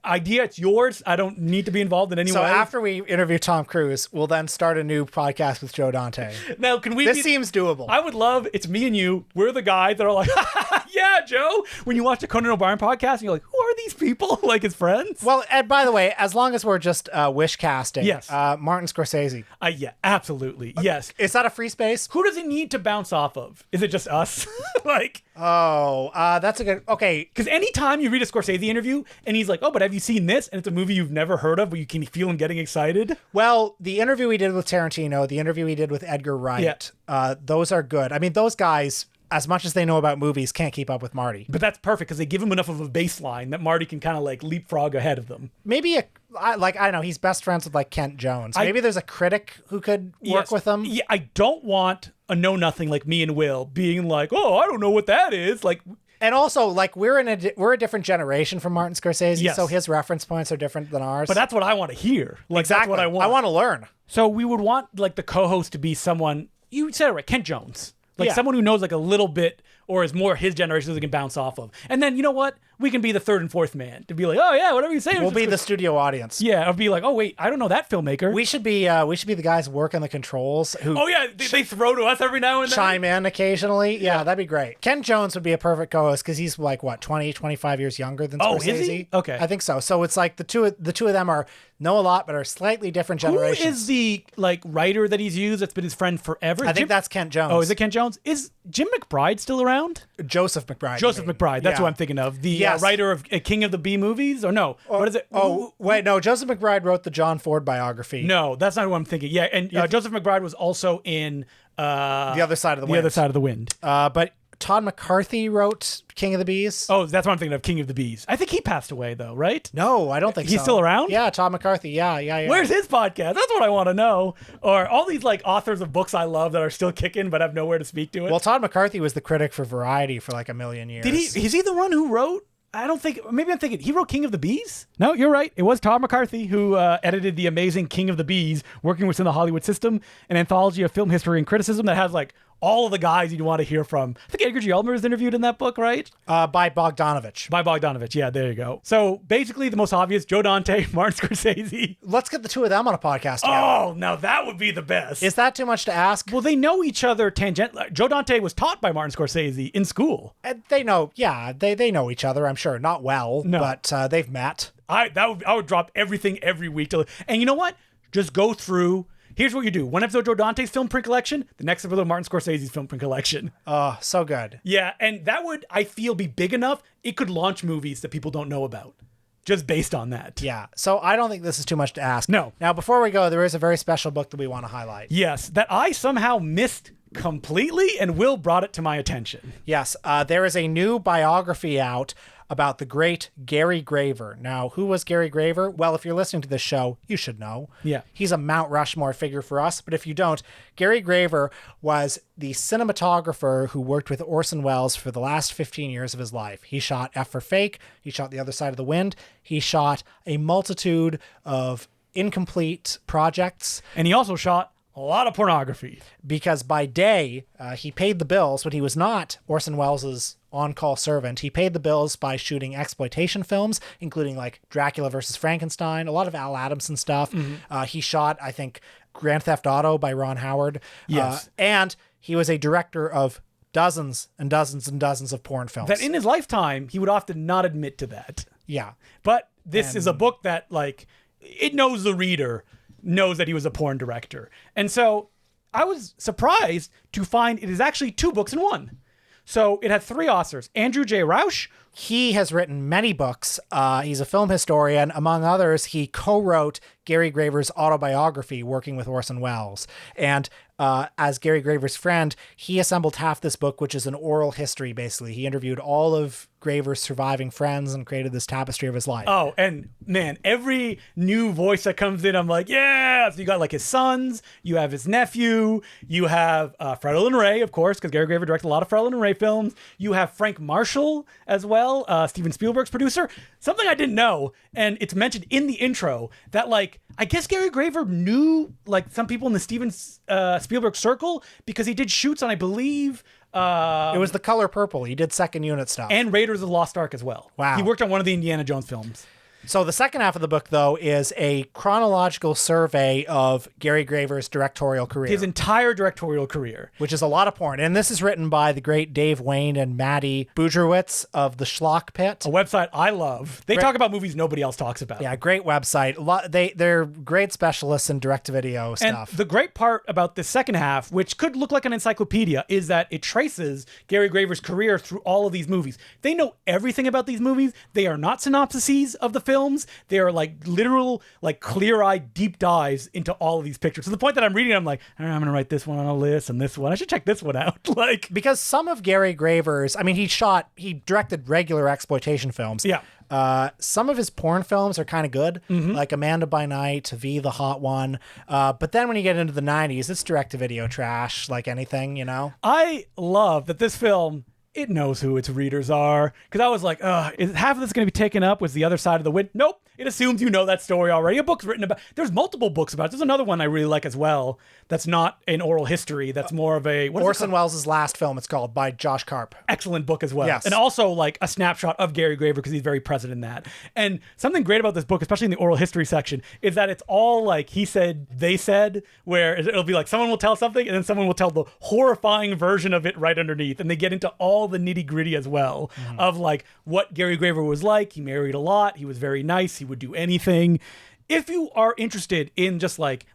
idea, it's yours. I don't need to be involved in any way. So after we interview Tom Cruise, we'll then start a new podcast with Joe Dante. Now, can we? This seems doable. I would love. It's me and you. We're the guys that are like, yeah, Joe. When you watch the Conan O'Brien podcast, and you're like, who are these people? Like his friends? Well, and by the way, as long as we're just wish casting, yes, Martin Scorsese. Yeah, absolutely. Yes. Is that a free space? Who does he need to bounce off of? Is it just us? Like, that's a good. Okay, because anytime you read a Scorsese interview and he's like, oh, but have you seen this? And it's a movie you've never heard of, but you can feel him getting excited. Well, the interview we did with Tarantino, the interview we did with Edgar Wright, those are good. I mean, those guys, as much as they know about movies, can't keep up with Marty. But that's perfect because they give him enough of a baseline that Marty can kind of like leapfrog ahead of them. Maybe I don't know, he's best friends with like Kent Jones. Maybe there's a critic who could work with him. Yeah, I don't want a know-nothing like me and Will being like, oh, I don't know what that is. Like, and also, like, we're a different generation from Martin Scorsese, yes, so his reference points are different than ours. But that's what I want to hear. Like, exactly. That's what I want. I want to learn. So we would want like the co-host to be someone, you said it right, Kent Jones. Like someone who knows like a little bit or is more his generation so they can bounce off of. And then, you know what? We can be the third and fourth man to be like, oh yeah, whatever you say. We'll be the studio audience. Yeah, I'll be like, oh wait, I don't know that filmmaker. We should be the guys working the controls who they throw to us every now and then. Chime in occasionally. Yeah, that'd be great. Ken Jones would be a perfect co-host because he's like what, 20, 25 years younger than Scorsese. Oh, is he? Okay. I think so. So it's like the two of them know a lot but are slightly different generations. Who is the like writer that he's used that's been his friend forever? I think that's Kent Jones. Oh, is it Kent Jones? Is Jim McBride still around? Joseph McBride. Joseph McBride. That's who I'm thinking of. The writer of King of the B movies? Or no? What is it? Oh, wait, no. Joseph McBride wrote the John Ford biography. No, that's not who I'm thinking. Yeah, and Joseph McBride was also in The Other Side of the Wind. The Other Side of the Wind. But Todd McCarthy wrote King of the Bees. Oh, that's what I'm thinking of, King of the Bees. I think he passed away, though, right? No, I don't think so. He's still around? Yeah, Todd McCarthy. Yeah. Where's his podcast? That's what I want to know. Or all these like authors of books I love that are still kicking but have nowhere to speak to it. Well, Todd McCarthy was the critic for Variety for like a million years. Is he the one who wrote? I don't think, maybe I'm thinking, he wrote King of the Bees? No, you're right. It was Todd McCarthy who edited the amazing King of the Bees, working within the Hollywood system, an anthology of film history and criticism that has like all of the guys you'd want to hear from. I think Edgar G. Elmer is interviewed in that book, right? By Bogdanovich. By Bogdanovich, yeah, there you go. So basically the most obvious, Joe Dante, Martin Scorsese. Let's get the two of them on a podcast together. Oh, now that would be the best. Is that too much to ask? Well, they know each other tangentially. Joe Dante was taught by Martin Scorsese in school. And they know, they know each other, I'm sure. Not well, but they've met. I would drop everything every week. And you know what? Just go through. Here's what you do. One episode of Joe Dante's film print collection, the next episode of Martin Scorsese's film print collection. Oh, so good. Yeah, and that would, I feel, be big enough. It could launch movies that people don't know about. Just based on that. Yeah, so I don't think this is too much to ask. No. Now, before we go, there is a very special book that we want to highlight. Yes, that I somehow missed completely, and Will brought it to my attention. Yes, there is a new biography out about the great Gary Graver. Now, who was Gary Graver? Well, if you're listening to this show, you should know. Yeah. He's a Mount Rushmore figure for us, but if you don't, Gary Graver was the cinematographer who worked with Orson Welles for the last 15 years of his life. He shot F for Fake, he shot The Other Side of the Wind, he shot a multitude of incomplete projects. And he also shot a lot of pornography. Because by day, he paid the bills, but he was not Orson Welles' on-call servant. He paid the bills by shooting exploitation films, including like Dracula versus Frankenstein, a lot of Al Adamson stuff. Mm-hmm. He shot, I think, Grand Theft Auto by Ron Howard. Yes. And he was a director of dozens and dozens and dozens of porn films. That in his lifetime, he would often not admit to that. Yeah. But this is a book that, like, it knows the reader knows that he was a porn director. And so I was surprised to find it is actually two books in one. So it had three authors. Andrew J. Rausch. He has written many books. He's a film historian. Among others, he co-wrote Gary Graver's autobiography, Working with Orson Welles. And as Gary Graver's friend, he assembled half this book, which is an oral history, basically. He interviewed all of Graver's surviving friends and created this tapestry of his life. Oh, and man, every new voice that comes in, I'm like, yeah. So you got like his sons, you have his nephew, you have Fred Olen Ray, of course, because Gary Graver directed a lot of Fred Olen Ray films. You have Frank Marshall as well, Steven Spielberg's producer. Something I didn't know, and it's mentioned in the intro, that like, I guess Gary Graver knew like some people in the Steven Spielberg circle because he did shoots on, I believe, it was The Color Purple. He did second unit stuff. and Raiders of the Lost Ark as well. Wow. He worked on one of the Indiana Jones films. So the second half of the book, though, is a chronological survey of Gary Graver's directorial career. His entire directorial career. Which is a lot of porn. And this is written by the great Dave Wayne and Maddie Budrowitz of the Schlock Pit. A website I love. They talk about movies nobody else talks about. Yeah, great website. They're great specialists in direct-to-video stuff. And the great part about the second half, which could look like an encyclopedia, is that it traces Gary Graver's career through all of these movies. They know everything about these movies. They are not synopsises of the films. They are like literal, like clear-eyed deep dives into all of these pictures. To the point that I'm reading, I'm like, all right, I'm gonna write this one on a list and this one. I should check this one out. Like, because some of Gary Graver's, I mean, he directed regular exploitation films. Yeah. Some of his porn films are kind of good, like Amanda by Night, V the Hot One. But then when you get into the 90s, it's direct-to-video trash, like anything, you know? I love that this film, it knows who its readers are. Because I was like, is half of this going to be taken up with The Other Side of the Wind? Nope. It assumes you know that story already. A book's written about... There's multiple books about it. There's another one I really like as well that's not an oral history. That's more of a... Orson Welles' last film, it's called, by Josh Karp. Excellent book as well. Yes. And also like a snapshot of Gary Graver because he's very present in that. And something great about this book, especially in the oral history section, is that it's all like he said, they said, where it'll be like someone will tell something and then someone will tell the horrifying version of it right underneath. And they get into all the nitty gritty as well of like what Gary Graver was like. He married a lot. He was very nice. He would do anything. If you are interested in just like,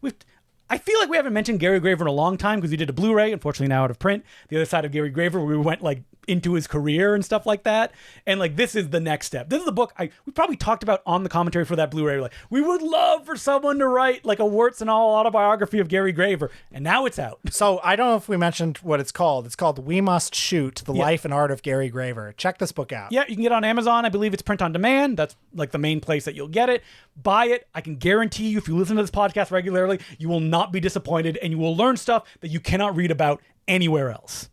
I feel like we haven't mentioned Gary Graver in a long time because we did a Blu-ray, unfortunately now out of print, The Other Side of Gary Graver, where we went like into his career and stuff like that. And like, this is the next step. This is the book we probably talked about on the commentary for that Blu-ray. Like, we would love for someone to write like a warts and all autobiography of Gary Graver. And now it's out. So I don't know if we mentioned what it's called. It's called We Must Shoot, The Life and Art of Gary Graver. Check this book out. Yeah, you can get it on Amazon. I believe it's print on demand. That's like the main place that you'll get it. Buy it. I can guarantee you, if you listen to this podcast regularly, you will not be disappointed and you will learn stuff that you cannot read about anywhere else.